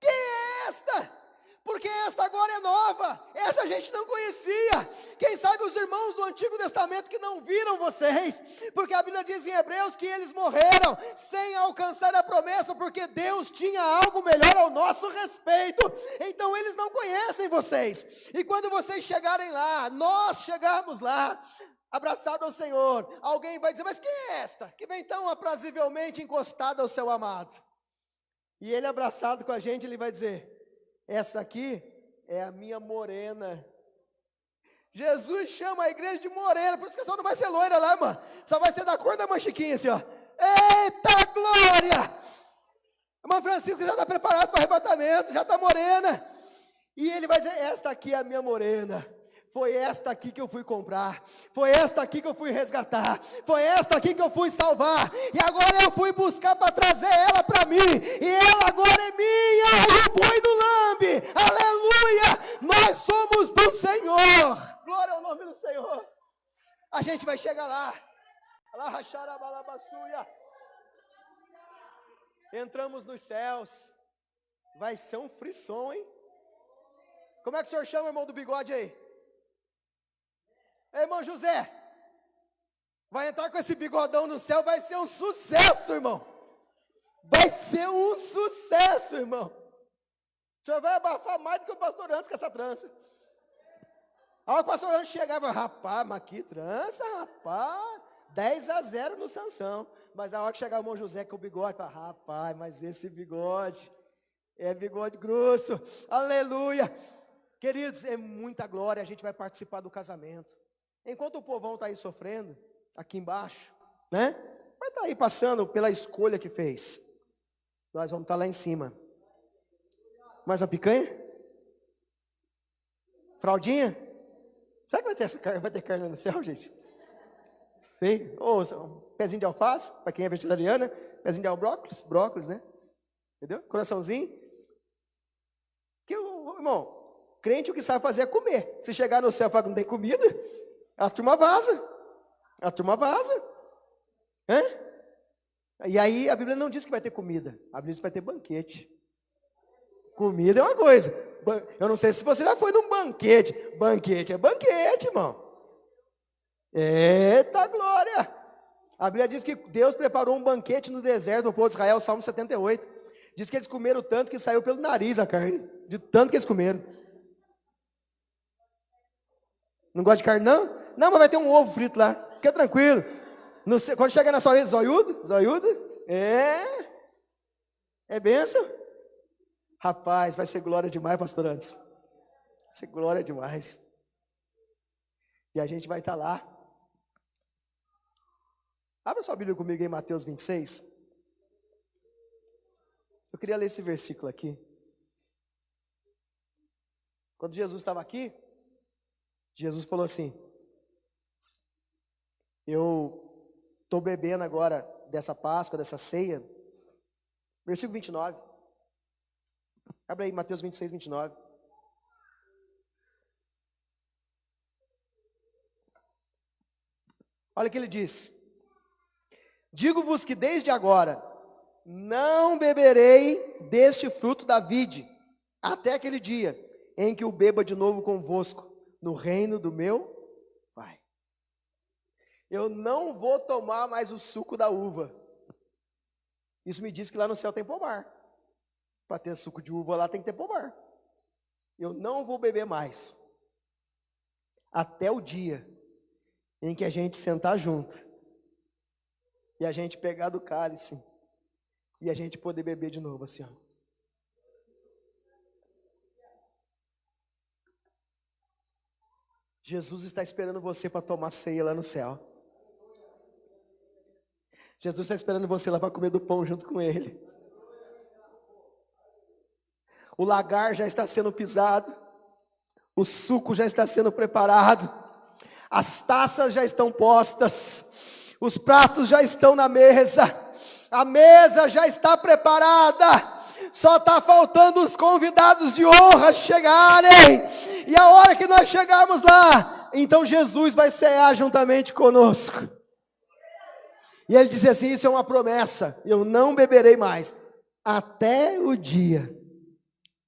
Quem é esta? Porque esta agora é nova, essa a gente não conhecia. Quem sabe os irmãos do Antigo Testamento que não viram vocês, porque a Bíblia diz em Hebreus que eles morreram sem alcançar a promessa, porque Deus tinha algo melhor ao nosso respeito. Então eles não conhecem vocês. E quando vocês chegarem lá, nós chegarmos lá, abraçado ao Senhor, alguém vai dizer, mas quem é esta que vem tão aprazivelmente encostada ao seu amado? E ele abraçado com a gente, ele vai dizer, essa aqui é a minha morena. Jesus chama a igreja de morena, por isso que só não vai ser loira lá, mano. Só vai ser da cor da manchiquinha, assim, ó. Eita glória! A irmã Francisca já está preparada para o arrebatamento, já está morena. E ele vai dizer, esta aqui é a minha morena. Foi esta aqui que eu fui comprar, foi esta aqui que eu fui resgatar, foi esta aqui que eu fui salvar, e agora eu fui buscar para trazer ela para mim, e ela agora é minha, e o boi no lambe, aleluia, nós somos do Senhor, glória ao nome do Senhor. A gente vai chegar lá, entramos nos céus, vai ser um frisson, hein? Como é que o senhor chama, irmão do bigode aí? Irmão José, vai entrar com esse bigodão no céu, vai ser um sucesso, irmão. Vai ser um sucesso, irmão. O senhor vai abafar mais do que o pastor antes com essa trança. A hora que o pastor antes chegava, rapaz, mas que trança, rapaz. 10-0 no Sansão. Mas a hora que chegar o irmão José com o bigode, fala, rapaz, mas esse bigode é bigode grosso. Aleluia. Queridos, é muita glória, a gente vai participar do casamento. Enquanto o povão está aí sofrendo, aqui embaixo, né? Vai estar aí passando pela escolha que fez. Nós vamos estar lá em cima. Mais uma picanha? Fraldinha? Será que vai ter carne no céu, gente? Sei. Ou um pezinho de alface, para quem é vegetariana, pezinho de brócolis, né? Entendeu? Coraçãozinho. Irmão, crente o que sabe fazer é comer. Se chegar no céu e falar que não tem comida, a turma vaza. E aí a Bíblia não diz que vai ter comida. A Bíblia diz que vai ter banquete. Comida é uma coisa. Eu não sei se você já foi num banquete. Banquete é banquete, irmão. Eita glória. A Bíblia diz que Deus preparou um banquete no deserto do povo de Israel, Salmo 78. Diz que eles comeram tanto que saiu pelo nariz a carne. De tanto que eles comeram. Não gosta de carne, não? Não, mas vai ter um ovo frito lá. Fica tranquilo. Quando chega na sua vez, zoiudo. É bênção. Rapaz, vai ser glória demais, pastor Antes. Vai ser glória demais. E a gente vai estar lá. Abra sua Bíblia comigo em Mateus 26. Eu queria ler esse versículo aqui. Quando Jesus estava aqui, Jesus falou assim, eu estou bebendo agora dessa Páscoa, dessa ceia. Versículo 29. Abre aí, Mateus 26, 29. Olha o que ele diz. Digo-vos que desde agora não beberei deste fruto da vide, até aquele dia em que o beba de novo convosco, no reino do meu Pai. Eu não vou tomar mais o suco da uva. Isso me diz que lá no céu tem pomar. Para ter suco de uva lá tem que ter pomar. Eu não vou beber mais. Até o dia em que a gente sentar junto. E a gente pegar do cálice. E a gente poder beber de novo assim, ó. Jesus está esperando você para tomar ceia lá no céu. Jesus está esperando você lá para comer do pão junto com Ele. O lagar já está sendo pisado. O suco já está sendo preparado. As taças já estão postas. Os pratos já estão na mesa. A mesa já está preparada. Só está faltando os convidados de honra chegarem. E a hora que nós chegarmos lá, então Jesus vai cear juntamente conosco. E ele disse assim, isso é uma promessa, eu não beberei mais, até o dia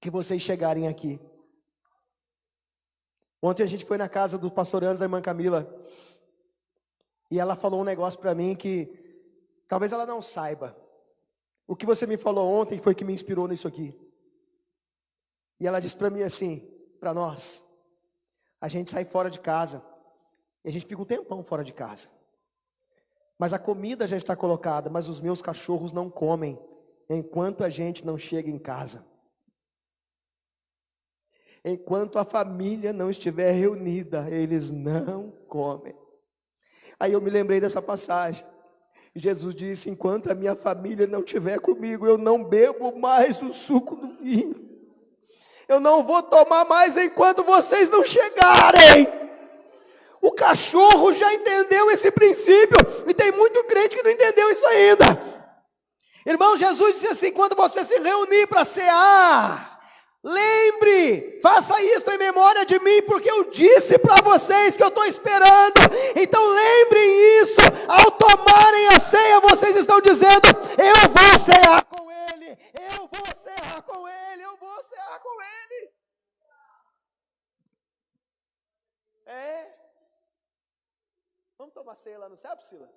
que vocês chegarem aqui. Ontem a gente foi na casa do pastor Anos, da irmã Camila, e ela falou um negócio para mim que talvez ela não saiba. O que você me falou ontem foi que me inspirou nisso aqui. E ela disse para mim assim, para nós, a gente sai fora de casa, e a gente fica um tempão fora de casa. Mas a comida já está colocada, mas os meus cachorros não comem, enquanto a gente não chega em casa. Enquanto a família não estiver reunida, eles não comem. Aí eu me lembrei dessa passagem. Jesus disse, enquanto a minha família não estiver comigo, eu não bebo mais o suco do vinho. Eu não vou tomar mais enquanto vocês não chegarem. O cachorro já entendeu esse princípio, e tem muito crente que não entendeu isso ainda. Irmão, Jesus disse assim, quando você se reunir para cear, lembre, faça isso em memória de mim, porque eu disse para vocês que eu estou esperando. Então lembrem isso, ao tomarem a ceia, vocês estão dizendo, eu vou cear com ele, eu vou cear com ele, eu vou cear com ele. Vamos tomar ceia lá no céu, Priscila?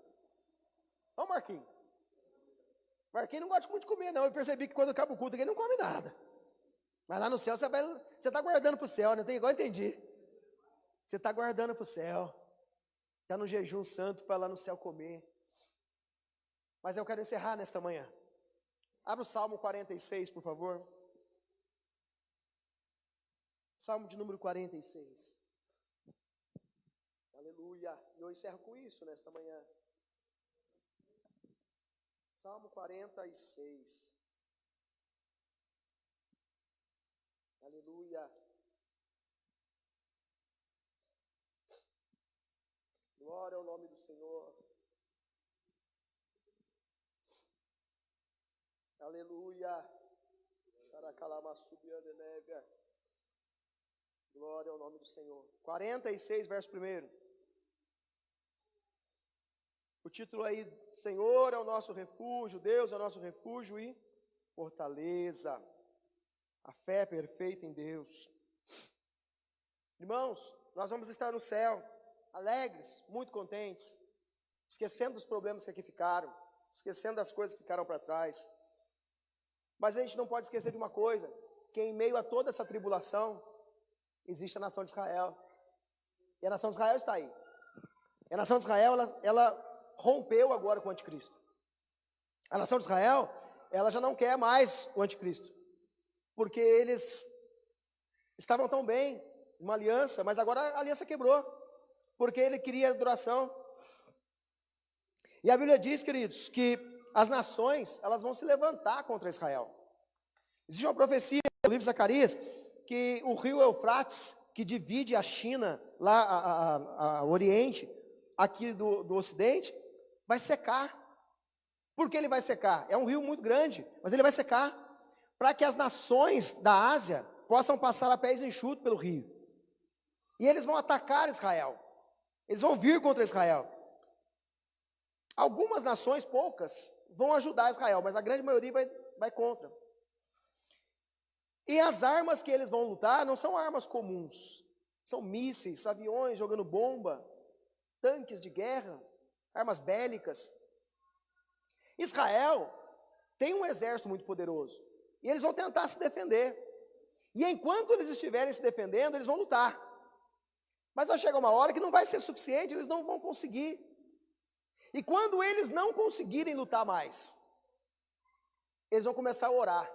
Vamos, Marquinhos. Marquinhos não gosta muito de comer, não. Eu percebi que quando acaba o culto, ele não come nada. Mas lá no céu, você está guardando para o céu, né? Igual eu entendi. Você está guardando para o céu. Está no jejum santo para lá no céu comer. Mas eu quero encerrar nesta manhã. Abra o Salmo 46, por favor. Salmo de número 46. Aleluia. E eu encerro com isso nesta manhã. Salmo 46. Aleluia. Glória ao nome do Senhor. Aleluia. Glória ao nome do Senhor. 46, verso 1. O título aí, Senhor é o nosso refúgio, Deus é o nosso refúgio e fortaleza. A fé perfeita em Deus. Irmãos, nós vamos estar no céu, alegres, muito contentes, esquecendo dos problemas que aqui ficaram, esquecendo das coisas que ficaram para trás. Mas a gente não pode esquecer de uma coisa, que em meio a toda essa tribulação, existe a nação de Israel. E a nação de Israel está aí. E a nação de Israel, ela rompeu agora com o anticristo. A nação de Israel, ela já não quer mais o anticristo. Porque eles estavam tão bem, uma aliança, mas agora a aliança quebrou, porque ele queria adoração. E a Bíblia diz, queridos, que as nações, elas vão se levantar contra Israel. Existe uma profecia no livro de Zacarias, que o rio Eufrates, que divide a China, lá o Oriente, aqui do Ocidente, vai secar. Por que ele vai secar? É um rio muito grande, mas ele vai secar, para que as nações da Ásia possam passar a pés enxutos pelo rio. E eles vão atacar Israel. Eles vão vir contra Israel. Algumas nações, poucas, vão ajudar Israel, mas a grande maioria vai contra. E as armas que eles vão lutar não são armas comuns. São mísseis, aviões jogando bomba, tanques de guerra, armas bélicas. Israel tem um exército muito poderoso. E eles vão tentar se defender. E enquanto eles estiverem se defendendo, eles vão lutar. Mas vai chegar uma hora que não vai ser suficiente, eles não vão conseguir. E quando eles não conseguirem lutar mais, eles vão começar a orar.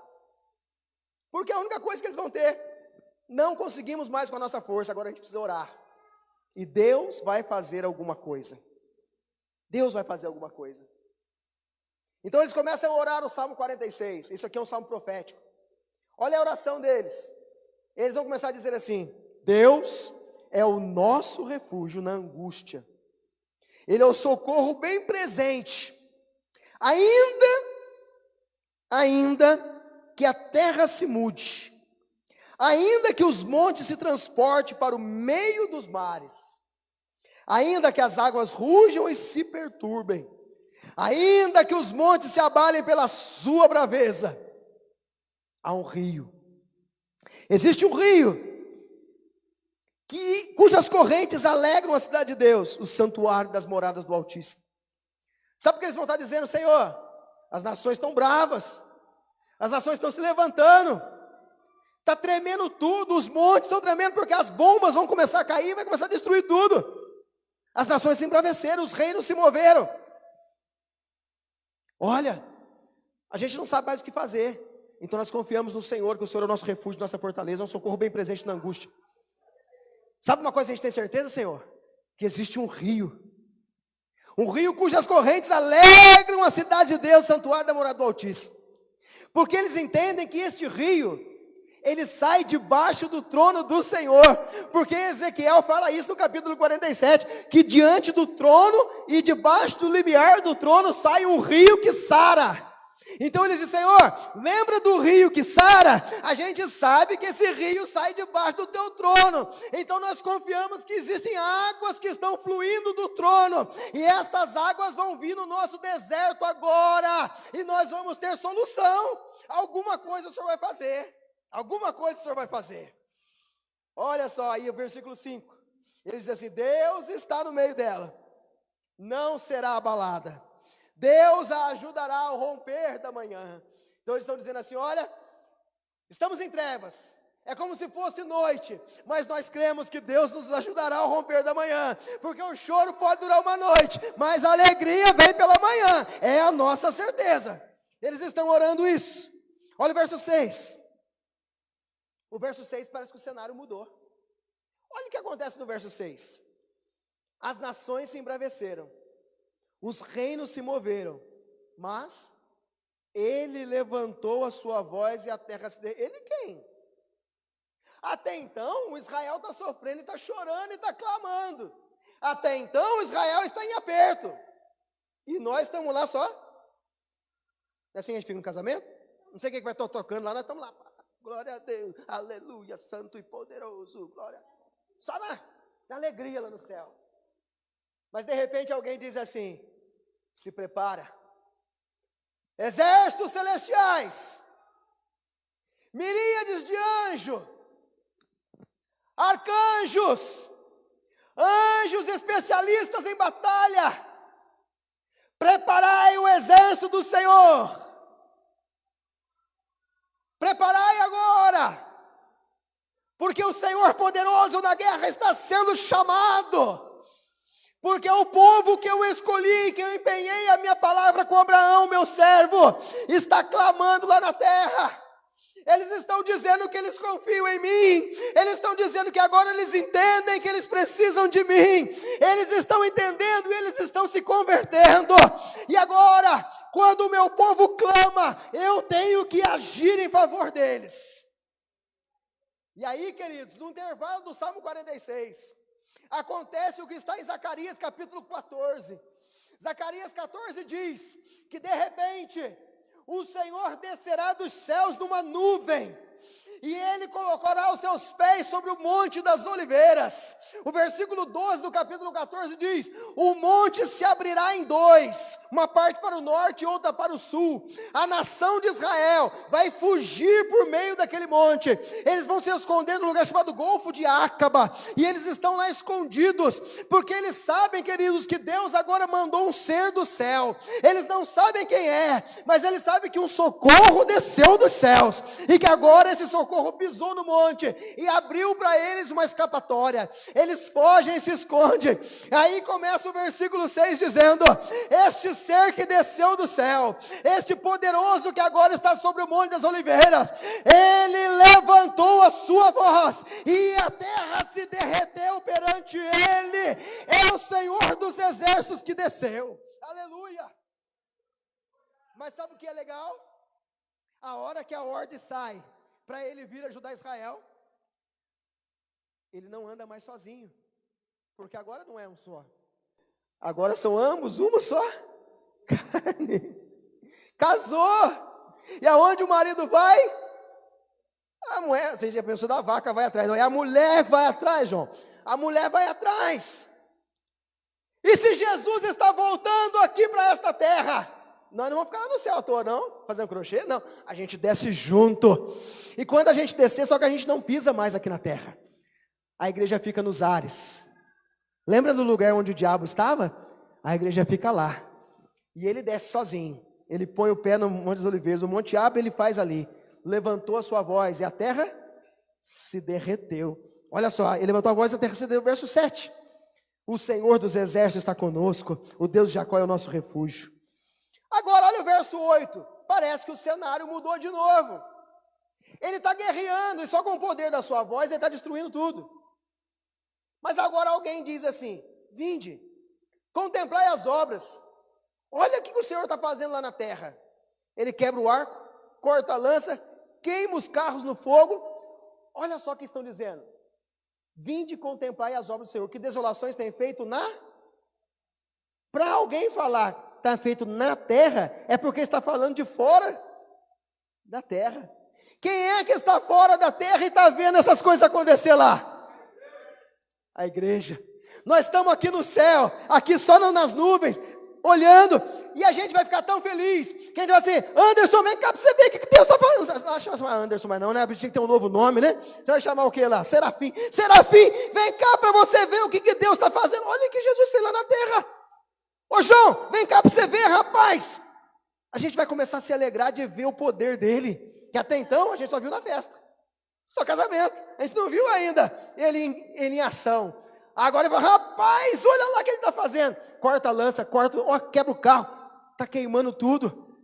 Porque a única coisa que eles vão ter, não conseguimos mais com a nossa força, agora a gente precisa orar. E Deus vai fazer alguma coisa. Deus vai fazer alguma coisa. Então eles começam a orar o Salmo 46. Isso aqui é um salmo profético. Olha a oração deles. Eles vão começar a dizer assim: Deus é o nosso refúgio na angústia. Ele é o socorro bem presente. Ainda que a terra se mude, ainda que os montes se transportem para o meio dos mares, Ainda que as águas rujam e se perturbem, ainda que os montes se abalem pela sua braveza, há um rio. Existe um rio cujas correntes alegram a cidade de Deus, o santuário das moradas do Altíssimo. Sabe o que eles vão estar dizendo, Senhor? As nações estão bravas, as nações estão se levantando, está tremendo tudo, os montes estão tremendo porque as bombas vão começar a cair, vai começar a destruir tudo. As nações se embraveceram, os reinos se moveram. Olha, a gente não sabe mais o que fazer, então nós confiamos no Senhor, que o Senhor é o nosso refúgio, nossa fortaleza, é um socorro bem presente na angústia. Sabe uma coisa que a gente tem certeza, Senhor? Que existe um rio cujas correntes alegram a cidade de Deus, santuário da morada do Altíssimo, porque eles entendem que este rio, ele sai debaixo do trono do Senhor, porque Ezequiel fala isso no capítulo 47, que diante do trono e debaixo do limiar do trono sai um rio que sara. Então ele diz, Senhor, lembra do rio que sara? A gente sabe que esse rio sai debaixo do teu trono, então nós confiamos que existem águas que estão fluindo do trono, e estas águas vão vir no nosso deserto agora, e nós vamos ter solução. Alguma coisa o Senhor vai fazer. Alguma coisa o Senhor vai fazer. Olha só aí o versículo 5. Ele diz assim, Deus está no meio dela, não será abalada. Deus a ajudará ao romper da manhã. Então eles estão dizendo assim, olha, estamos em trevas, é como se fosse noite, mas nós cremos que Deus nos ajudará ao romper da manhã, porque o choro pode durar uma noite, mas a alegria vem pela manhã, é a nossa certeza. Eles estão orando isso. Olha o verso 6. O verso 6 parece que o cenário mudou. Olha o que acontece no verso 6. As nações se embraveceram, os reinos se moveram, mas ele levantou a sua voz e a terra se derreteu. Ele quem? Até então, o Israel está sofrendo, está chorando e está clamando. Até então, o Israel está em aperto. E nós estamos lá só. É assim que a gente fica no casamento? Não sei o que vai estar tocando lá, nós estamos lá. Glória a Deus, aleluia, santo e poderoso, glória. Só na alegria lá no céu. Mas de repente alguém diz assim, se prepara. Exércitos celestiais, miríades de anjos, arcanjos, anjos especialistas em batalha, preparai o exército do Senhor. Preparai agora, porque o Senhor poderoso na guerra está sendo chamado, porque o povo que eu escolhi, que eu empenhei a minha palavra com Abraão, meu servo, está clamando lá na terra. Eles estão dizendo que eles confiam em mim, eles estão dizendo que agora eles entendem que eles precisam de mim, eles estão entendendo e eles estão se convertendo, e agora, quando o meu povo clama, eu tenho que agir em favor deles. E aí, queridos, no intervalo do Salmo 46, acontece o que está em Zacarias capítulo 14, Zacarias 14 diz, que de repente, o Senhor descerá dos céus numa nuvem, e Ele colocará os seus pés sobre o monte das oliveiras. O versículo 12 do capítulo 14 diz, o monte se abrirá em dois, uma parte para o norte e outra para o sul. A nação de Israel vai fugir por meio daquele monte, eles vão se esconder no lugar chamado Golfo de Acaba, e eles estão lá escondidos, porque eles sabem, queridos, que Deus agora mandou um ser do céu. Eles não sabem quem é, mas eles sabem que um socorro desceu dos céus, e que agora esse socorro pisou no monte e abriu para eles uma escapatória. Eles fogem e se escondem. Aí começa o versículo 6 dizendo, este ser que desceu do céu, este poderoso que agora está sobre o monte das oliveiras, ele levantou a sua voz e a terra se derreteu perante ele. É o Senhor dos exércitos que desceu. Aleluia. Mas sabe o que é legal? A hora que a ordem sai para ele vir ajudar Israel, ele não anda mais sozinho, porque agora não é um só, agora são ambos uma só carne. Casou, e aonde o marido vai, a mulher, você já pensou, da vaca vai atrás, não, é a mulher que vai atrás, João, a mulher vai atrás. E se Jesus está voltando aqui para esta terra, nós não vamos ficar lá no céu à toa, não, fazendo crochê, não. A gente desce junto. E quando a gente descer, só que a gente não pisa mais aqui na terra. A igreja fica nos ares. Lembra do lugar onde o diabo estava? A igreja fica lá. E ele desce sozinho. Ele põe o pé no Monte das Oliveiras. O Monte Abe ele faz ali. Levantou a sua voz e a terra se derreteu. Olha só, ele levantou a voz e a terra se derreteu. Verso 7. O Senhor dos exércitos está conosco. O Deus de Jacó é o nosso refúgio. Agora olha o verso 8. Parece que o cenário mudou de novo. Ele está guerreando e só com o poder da sua voz ele está destruindo tudo. Mas agora alguém diz assim: vinde, contemplai as obras. Olha o que o Senhor está fazendo lá na terra. Ele quebra o arco, corta a lança, queima os carros no fogo. Olha só o que estão dizendo. Vinde contemplai as obras do Senhor. Que desolações tem feito na... Para alguém falar está feito na terra, é porque está falando de fora da terra. Quem é que está fora da terra e está vendo essas coisas acontecer lá? A igreja. Nós estamos aqui no céu, aqui só nas nuvens, olhando, e a gente vai ficar tão feliz, que a gente vai assim: Anderson, vem cá para você ver o que Deus está falando. Não vai chamar Anderson mais não, né? Tinha que ter um novo nome, né? Você vai chamar o que lá? Serafim. Serafim, vem cá para você ver o que Deus está fazendo. Olha o que Jesus fez lá na terra. Ô João, vem cá para você ver, rapaz. A gente vai começar a se alegrar de ver o poder dele, que até então a gente só viu na festa, só casamento, a gente não viu ainda ele em ação. Agora ele fala: rapaz, olha lá o que ele está fazendo. Corta a lança, quebra o carro, está queimando tudo.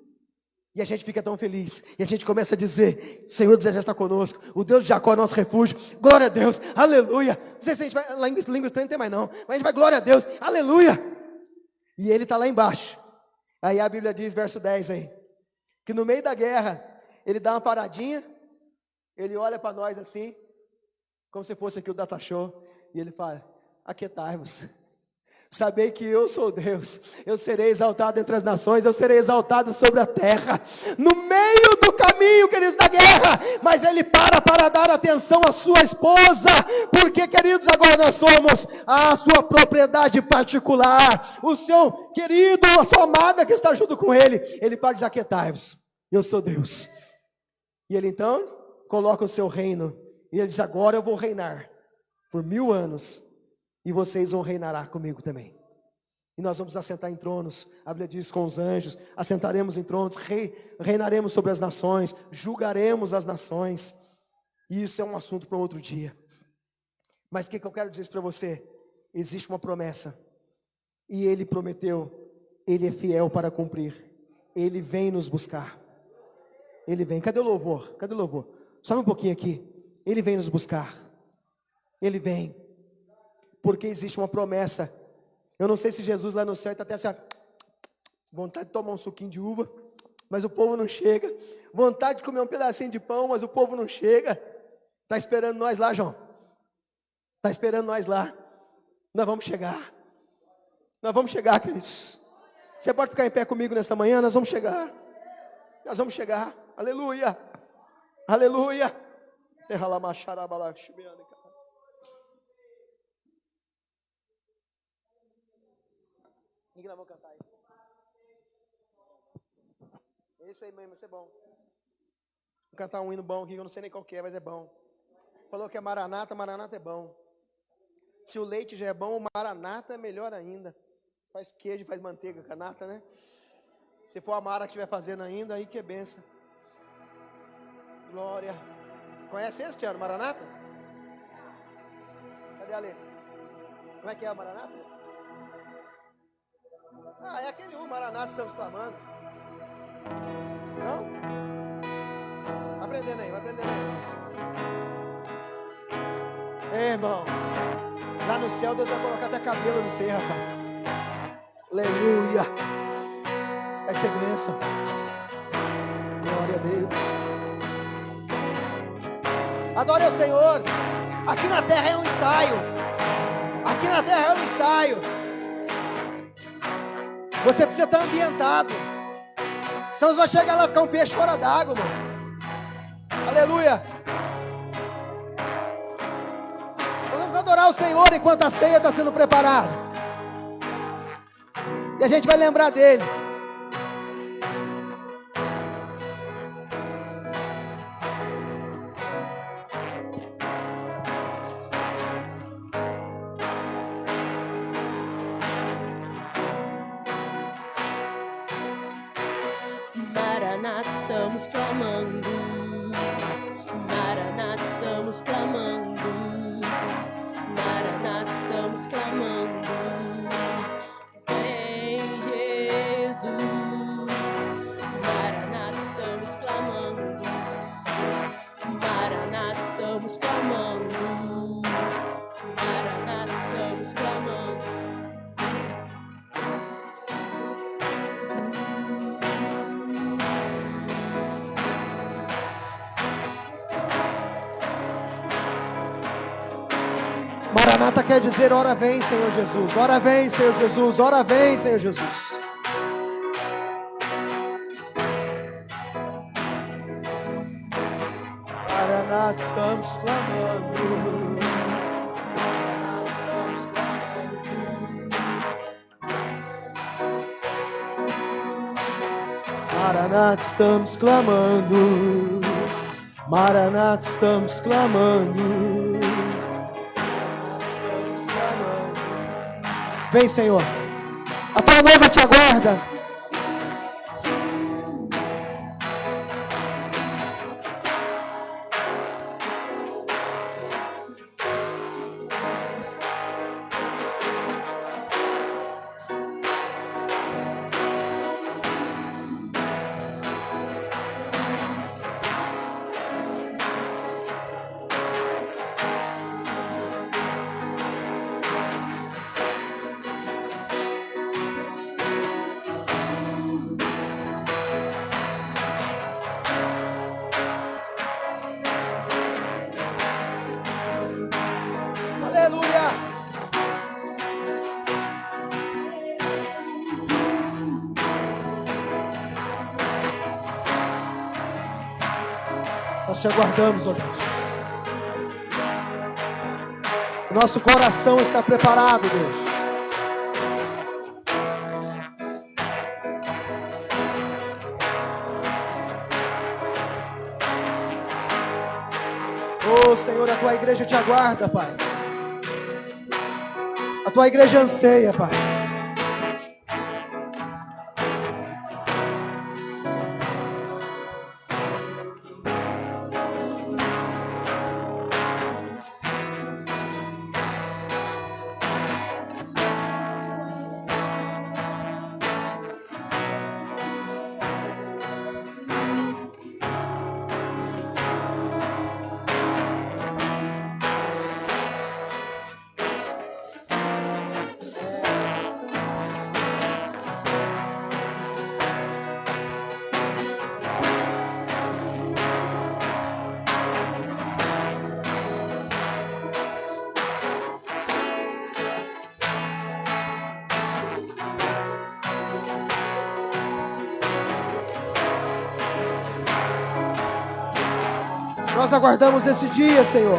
E a gente fica tão feliz, e a gente começa a dizer: Senhor dos Exércitos está conosco, o Deus de Jacó é nosso refúgio, glória a Deus, aleluia. Não sei se a gente vai, lá em língua estranha não tem mais não, mas a gente vai: glória a Deus, aleluia. E ele está lá embaixo. Aí a Bíblia diz, verso 10 aí, que no meio da guerra, ele dá uma paradinha, ele olha para nós assim, como se fosse aqui o data show, e ele fala: aquietai-vos, sabei que eu sou Deus, eu serei exaltado entre as nações, eu serei exaltado sobre a terra, no meio do caminho, queridos, da guerra. Mas ele para dar atenção à sua esposa, porque, queridos, agora nós somos a sua propriedade particular, o seu querido, a sua amada que está junto com ele. Ele para dizer: aquietai-vos, eu sou Deus. E ele então coloca o seu reino, e ele diz: agora eu vou reinar por 1000 anos, e vocês vão reinar comigo também. E nós vamos assentar em tronos, a Bíblia diz, com os anjos, assentaremos em tronos, reinaremos sobre as nações, julgaremos as nações. E isso é um assunto para outro dia. Mas o que eu quero dizer para você? Existe uma promessa, e ele prometeu, ele é fiel para cumprir, ele vem nos buscar. Ele vem. Cadê o louvor? Cadê o louvor? Sobe um pouquinho aqui. Ele vem nos buscar. Ele vem. Porque existe uma promessa. Eu não sei se Jesus lá no céu está até assim, vontade de tomar um suquinho de uva, mas o povo não chega. Vontade de comer um pedacinho de pão, mas o povo não chega. Está esperando nós lá, João. Está esperando nós lá. Nós vamos chegar. Nós vamos chegar, queridos. Você pode ficar em pé comigo nesta manhã? Nós vamos chegar. Nós vamos chegar. Aleluia. Aleluia. O que nós vamos cantar aí? Esse aí mesmo, vai ser bom. Vou cantar um hino bom aqui, eu não sei nem qual que é, mas é bom. Falou que é Maranata, Maranata é bom. Se o leite já é bom, o Maranata é melhor ainda. Faz queijo, faz manteiga com a nata, né? Se for a Mara que estiver fazendo ainda, aí que é benção. Glória. Conhece esse, Tiago, Maranata? Cadê a letra? Como é que é o Maranata? Ah, é aquele Maranata que estamos clamando. Não? Vai aprendendo aí, vai aprendendo aí. Irmão, lá no céu Deus vai colocar até cabelo no seu, rapaz. Aleluia. Vai ser bênção. Glória a Deus. Adore ao Senhor. Aqui na terra é um ensaio. Aqui na terra é um ensaio. Você precisa estar ambientado. Senão você vai chegar lá e ficar um peixe fora d'água, irmão. Aleluia. Nós vamos adorar o Senhor enquanto a ceia está sendo preparada. E a gente vai lembrar dele. Maranata, estamos clamando. Maranata, estamos clamando. Maranata, estamos clamando. Vem, Jesus. Maranata, estamos clamando. Maranata, estamos clamando. Maranata, estamos clamando. Maranata quer dizer, ora vem, Senhor Jesus. Ora vem, Senhor Jesus. Ora vem, Senhor Jesus. Maranata, estamos clamando. Maranata, estamos clamando. Maranata, estamos clamando. Vem, Senhor, a tua noiva te aguarda. Aleluia! Nós te aguardamos, ó Deus. Nosso coração está preparado, Deus. Oh, Senhor, a tua igreja te aguarda, Pai. A tua igreja anseia, Pai. Nós aguardamos esse dia, Senhor.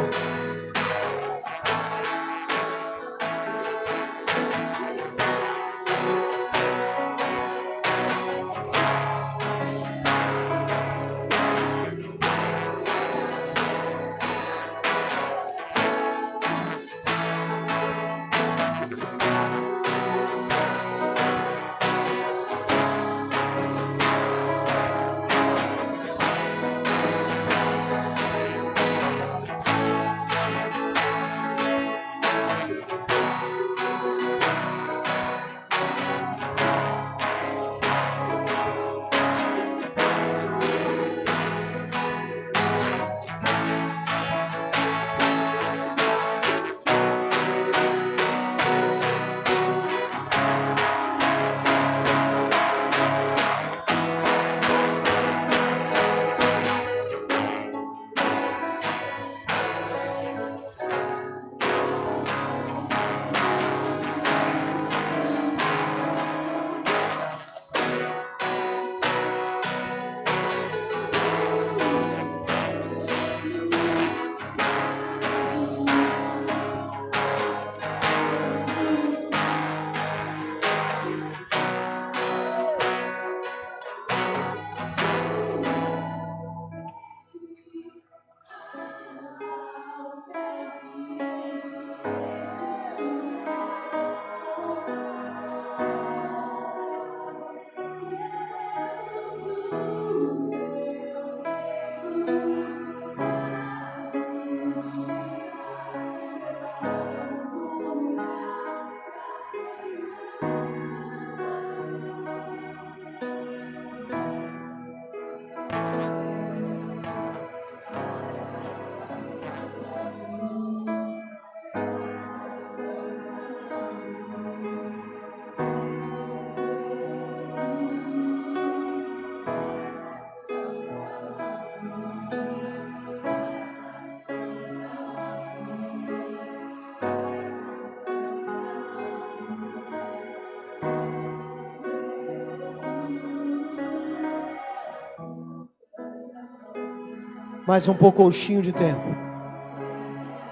mais um pouquinho de tempo.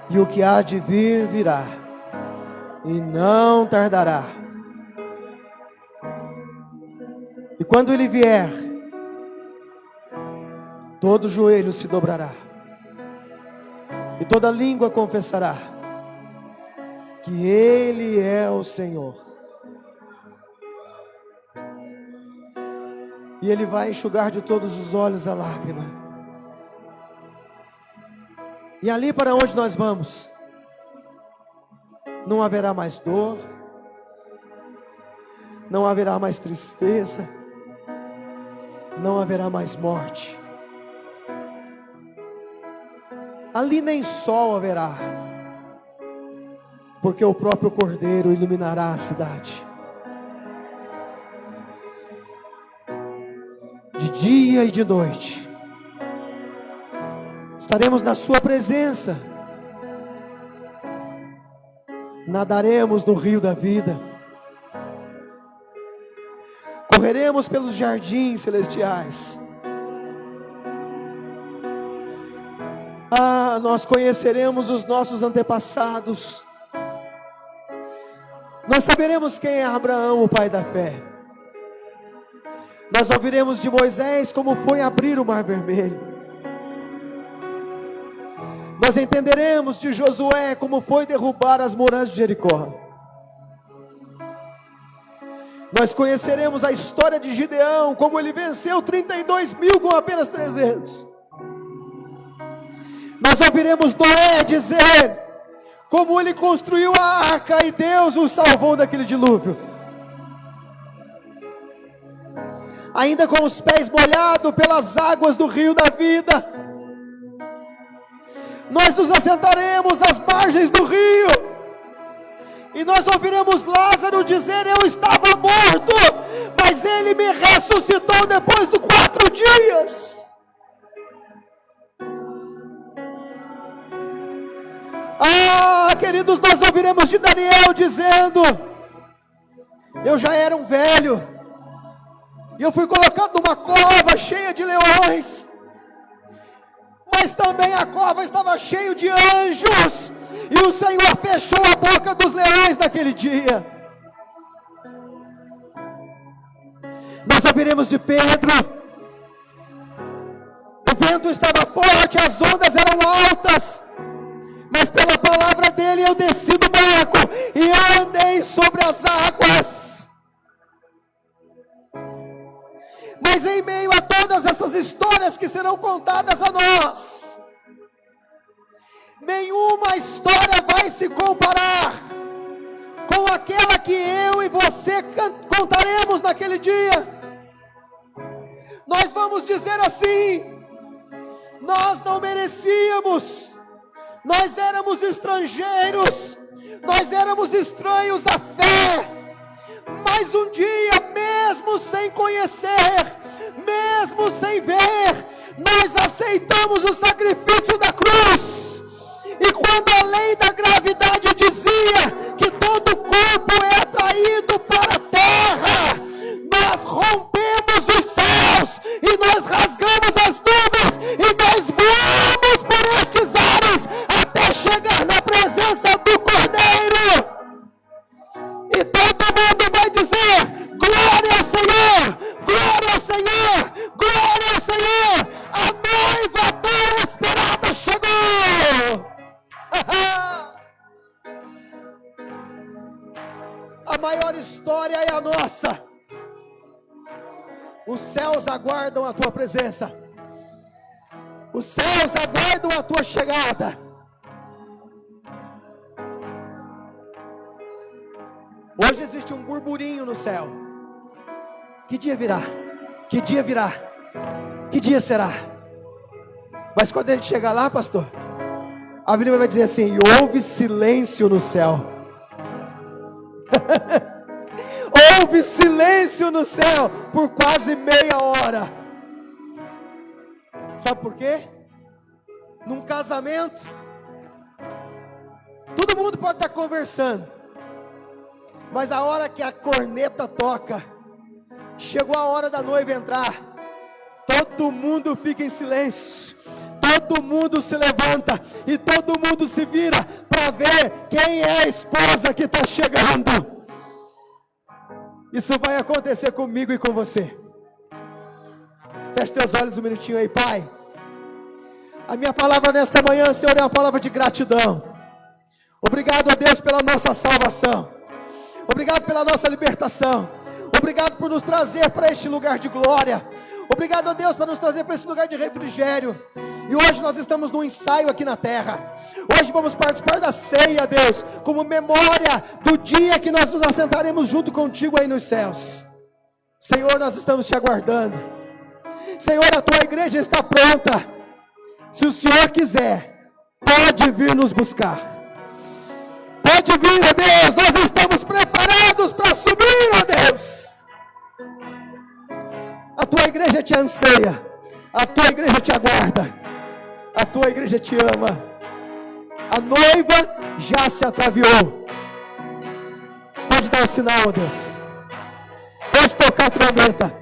E o que há de vir, virá. E não tardará. E quando ele vier, todo joelho se dobrará. E toda língua confessará que ele é o Senhor. E ele vai enxugar de todos os olhos a lágrima. E ali para onde nós vamos, não haverá mais dor, não haverá mais tristeza, não haverá mais morte. Ali nem sol haverá, porque o próprio Cordeiro iluminará a cidade. De dia e de noite, estaremos na sua presença, nadaremos no rio da vida, correremos pelos jardins celestiais. Nós conheceremos os nossos antepassados. Nós saberemos quem é Abraão, o pai da fé. Nós ouviremos de Moisés como foi abrir o mar vermelho. Nós entenderemos de Josué como foi derrubar as muralhas de Jericó. Nós conheceremos a história de Gideão, como ele venceu 32.000 com apenas 300. Nós ouviremos Noé dizer como ele construiu a arca e Deus o salvou daquele dilúvio. Ainda com os pés molhados pelas águas do rio da vida, nós nos assentaremos às margens do rio, e nós ouviremos Lázaro dizer: eu estava morto, mas ele me ressuscitou depois de 4 dias. Queridos, nós ouviremos de Daniel dizendo: eu já era um velho, e eu fui colocado numa cova cheia de leões, mas também a cova estava cheia de anjos, e o Senhor fechou a boca dos leões naquele dia. Nós ouviremos de Pedro: o vento estava forte, as ondas eram altas, mas pela palavra dele eu desci do barco e eu andei sobre as águas. Mas em meio a todas essas histórias que serão contadas a nós, nenhuma história vai se comparar com aquela que eu e você contaremos naquele dia. Nós vamos dizer assim: nós não merecíamos, nós éramos estrangeiros, nós éramos estranhos à fé, mas um dia, mesmo sem conhecer, mesmo sem ver, nós aceitamos o sacrifício da cruz. E quando a lei da gravidade dizia que todo corpo é atraído para a terra, nós rompemos os céus e nós rasgamos as nuvens e nós voamos por estes ares até chegar na presença do Cordeiro. E todo mundo vai dizer: glória ao Senhor, glória ao Senhor, glória ao Senhor, a noiva tão esperada chegou. A maior história é a nossa. Os céus aguardam a tua presença, os céus aguardam a tua chegada. Hoje existe um burburinho no céu. Que dia virá? Que dia virá? Que dia será? Mas quando a gente chegar lá, pastor, a Bíblia vai dizer assim: e houve silêncio no céu. Houve silêncio no céu por quase meia hora. Sabe por quê? Num casamento, todo mundo pode estar conversando, mas a hora que a corneta toca, chegou a hora da noiva entrar, todo mundo fica em silêncio, todo mundo se levanta e todo mundo se vira para ver quem é a esposa que está chegando. Isso vai acontecer comigo e com você. Feche teus olhos um minutinho aí, Pai. A minha palavra nesta manhã, Senhor, é uma palavra de gratidão. Obrigado a Deus pela nossa salvação. Obrigado pela nossa libertação. Obrigado por nos trazer para este lugar de glória. Obrigado a Deus por nos trazer para esse lugar de refrigério. E hoje nós estamos num ensaio aqui na terra. Hoje vamos participar da ceia, Deus, como memória do dia que nós nos assentaremos junto contigo aí nos céus. Senhor, nós estamos te aguardando. Senhor, a tua igreja está pronta. Se o Senhor quiser, pode vir nos buscar. Pode vir, ó Deus, nós estamos preparados para subir, ó Deus. A tua igreja te anseia, a tua igreja te aguarda, a tua igreja te ama. A noiva já se ataviou. Pode dar o sinal, ó Deus. Pode tocar a trombeta.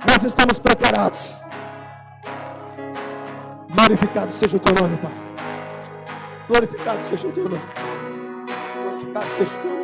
Nós estamos preparados. Glorificado seja o teu nome, Pai. Glorificado seja o teu nome. Glorificado seja o teu nome.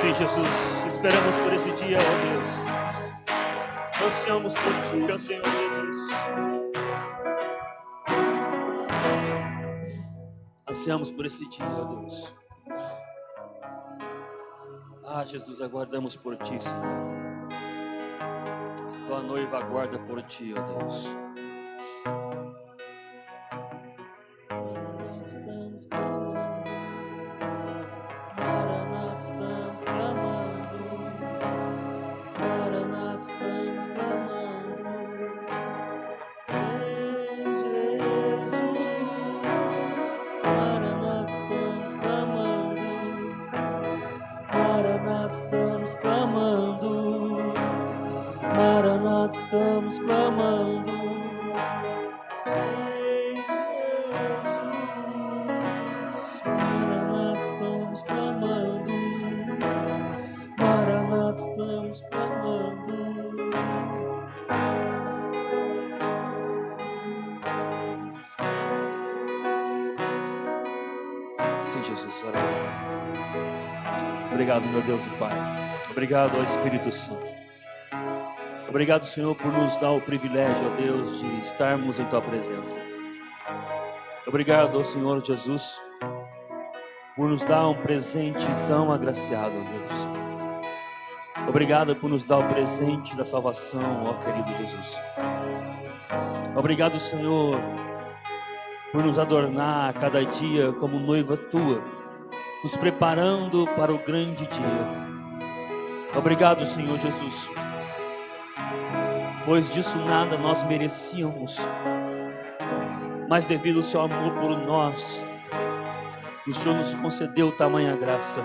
Sim, Jesus, esperamos por esse dia, ó Deus. Ansiamos por ti, ó Senhor Jesus. Ansiamos por esse dia, ó Deus. Ah, Jesus, aguardamos por ti, Senhor. Tua noiva aguarda por ti, ó Deus. Estamos clamando, Maranata, estamos clamando, Ei, Jesus. Maranata, estamos clamando, Maranata, estamos clamando. Sim, Jesus, ora. Obrigado, meu Deus e Pai. Obrigado ao Espírito Santo. Obrigado, Senhor, por nos dar o privilégio, ó Deus, de estarmos em Tua presença. Obrigado ao Senhor Jesus por nos dar um presente tão agraciado, ó Deus. Obrigado por nos dar o presente da salvação, ó querido Jesus. Obrigado, Senhor, por nos adornar a cada dia como noiva Tua, nos preparando para o grande dia. Obrigado, Senhor Jesus, pois disso nada nós merecíamos, mas devido ao Seu amor por nós, o Senhor nos concedeu tamanha graça,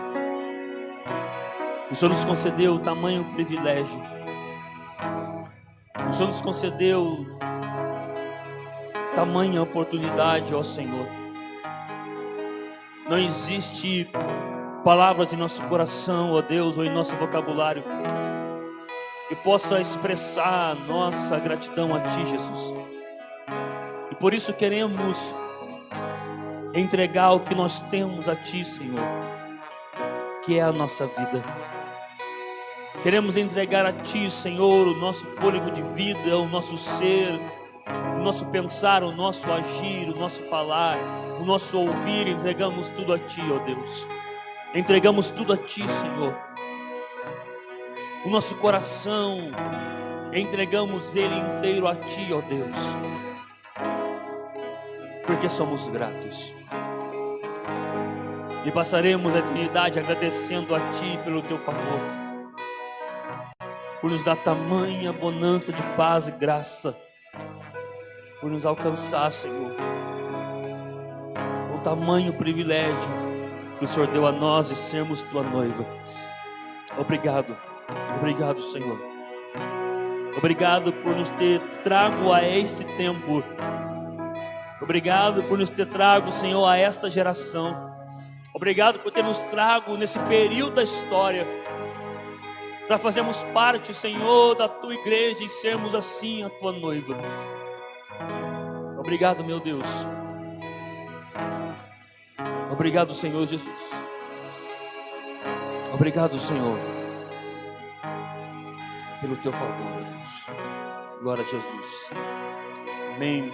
o Senhor nos concedeu tamanho privilégio, o Senhor nos concedeu tamanha oportunidade, ó Senhor. Não existe palavras em nosso coração, ó Deus, ou em nosso vocabulário que possa expressar nossa gratidão a Ti, Jesus. E por isso queremos entregar o que nós temos a Ti, Senhor, que é a nossa vida. Queremos entregar a Ti, Senhor, o nosso fôlego de vida, o nosso ser, o nosso pensar, o nosso agir, o nosso falar, o nosso ouvir. Entregamos tudo a Ti, ó Deus. Entregamos tudo a Ti, Senhor. O nosso coração, entregamos ele inteiro a Ti, ó Deus. Porque somos gratos. E passaremos a eternidade agradecendo a Ti pelo Teu favor. Por nos dar tamanha bonança de paz e graça. Por nos alcançar, Senhor. O tamanho privilégio que o Senhor deu a nós de sermos Tua noiva. Obrigado. Obrigado, Senhor. Obrigado por nos ter trago a este tempo. Obrigado por nos ter trago, Senhor, a esta geração. Obrigado por ter nos trago nesse período da história, para fazermos parte, Senhor, da Tua igreja e sermos assim a Tua noiva. Obrigado, meu Deus. Obrigado, Senhor Jesus. Obrigado, Senhor, pelo Teu favor, meu Deus. Glória a Jesus. Amém,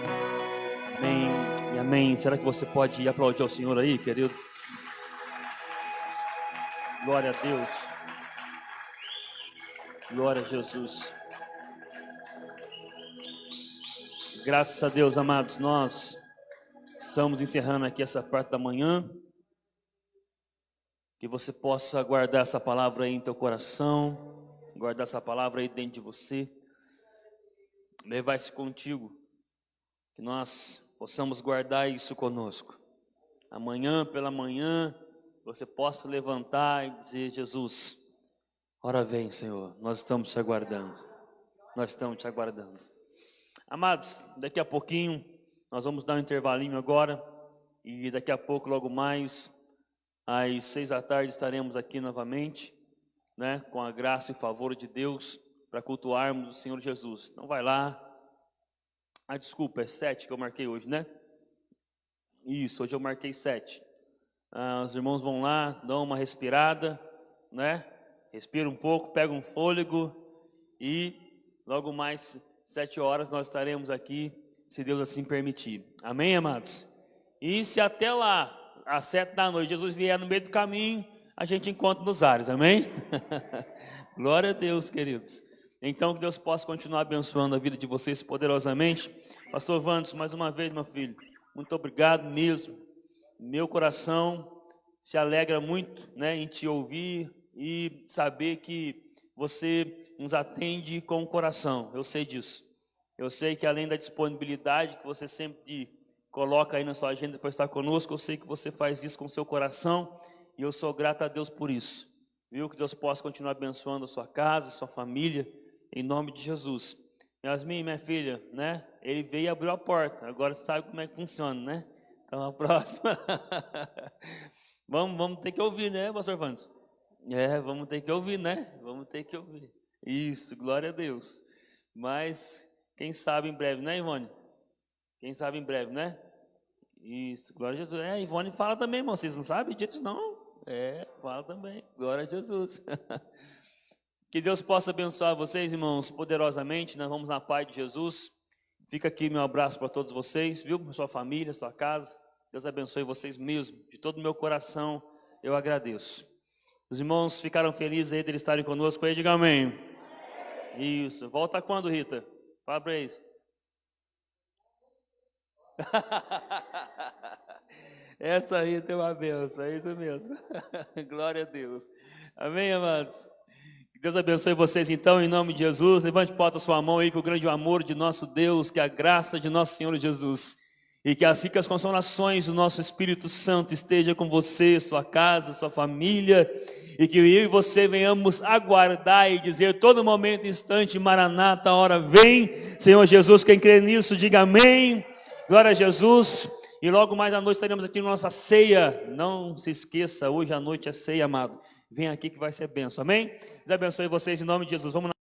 amém e amém. Será que você pode aplaudir ao Senhor aí, querido? Glória a Deus. Glória a Jesus. Graças a Deus, amados, nós estamos encerrando aqui essa parte da manhã. Que você possa guardar essa palavra aí em teu coração, guardar essa palavra aí dentro de você, levar isso contigo, que nós possamos guardar isso conosco. Amanhã pela manhã, você possa levantar e dizer: Jesus, ora vem, Senhor, nós estamos te aguardando, nós estamos te aguardando. Amados, daqui a pouquinho, nós vamos dar um intervalinho agora, e daqui a pouco, logo mais, às 6 da tarde estaremos aqui novamente, né, com a graça e favor de Deus, para cultuarmos o Senhor Jesus. Então vai lá. Ah, desculpa, é 7 que eu marquei hoje, né? Isso, hoje eu marquei 7. Os irmãos vão lá, dão uma respirada, né? Respira um pouco, pega um fôlego e logo mais 7 horas nós estaremos aqui, se Deus assim permitir. Amém, amados? E se até lá, às 7 da noite, Jesus vier no meio do caminho, a gente encontra nos ares, amém? Glória a Deus, queridos. Então, que Deus possa continuar abençoando a vida de vocês poderosamente. Pastor Vandes, mais uma vez, meu filho, muito obrigado mesmo. Meu coração se alegra muito, né, em te ouvir e saber que você nos atende com o coração. Eu sei disso. Eu sei que além da disponibilidade que você sempre coloca aí na sua agenda para estar conosco, eu sei que você faz isso com o seu coração e eu sou grato a Deus por isso. Viu? Que Deus possa continuar abençoando a sua casa, a sua família, em nome de Jesus. Yasmin, minha filha, né? Ele veio e abriu a porta. Agora você sabe como é que funciona, né? Então a próxima. vamos ter que ouvir, né, pastor Vandes? Vamos ter que ouvir, né? Vamos ter que ouvir. Isso, glória a Deus. Mas quem sabe em breve, né, Ivone? Quem sabe em breve, né? Isso, glória a Jesus. Ivone fala também, irmão. Vocês não sabem disso, não? Fala também. Glória a Jesus. Que Deus possa abençoar vocês, irmãos, poderosamente. Nós vamos na paz de Jesus. Fica aqui meu abraço para todos vocês, viu? Para sua família, sua casa. Deus abençoe vocês mesmo. De todo o meu coração, eu agradeço. Os irmãos ficaram felizes aí de eles estarem conosco aí, diga amém. Isso. Volta quando, Rita? Fala para eles. Essa aí tem uma bênção, é isso mesmo. Glória a Deus. Amém, amados? Que Deus abençoe vocês então, em nome de Jesus. Levante e bota a sua mão aí, que o grande amor de nosso Deus, que a graça de nosso Senhor Jesus, e que assim que as consolações do nosso Espírito Santo esteja com você, sua casa, sua família, e que eu e você venhamos aguardar e dizer todo momento, instante, Maranata, a hora vem. Senhor Jesus, quem crê nisso, diga amém. Glória a Jesus. E logo mais à noite estaremos aqui na nossa ceia. Não se esqueça, hoje à noite é ceia, amado. Vem aqui que vai ser bênção, amém? Deus abençoe vocês em nome de Jesus. Vamos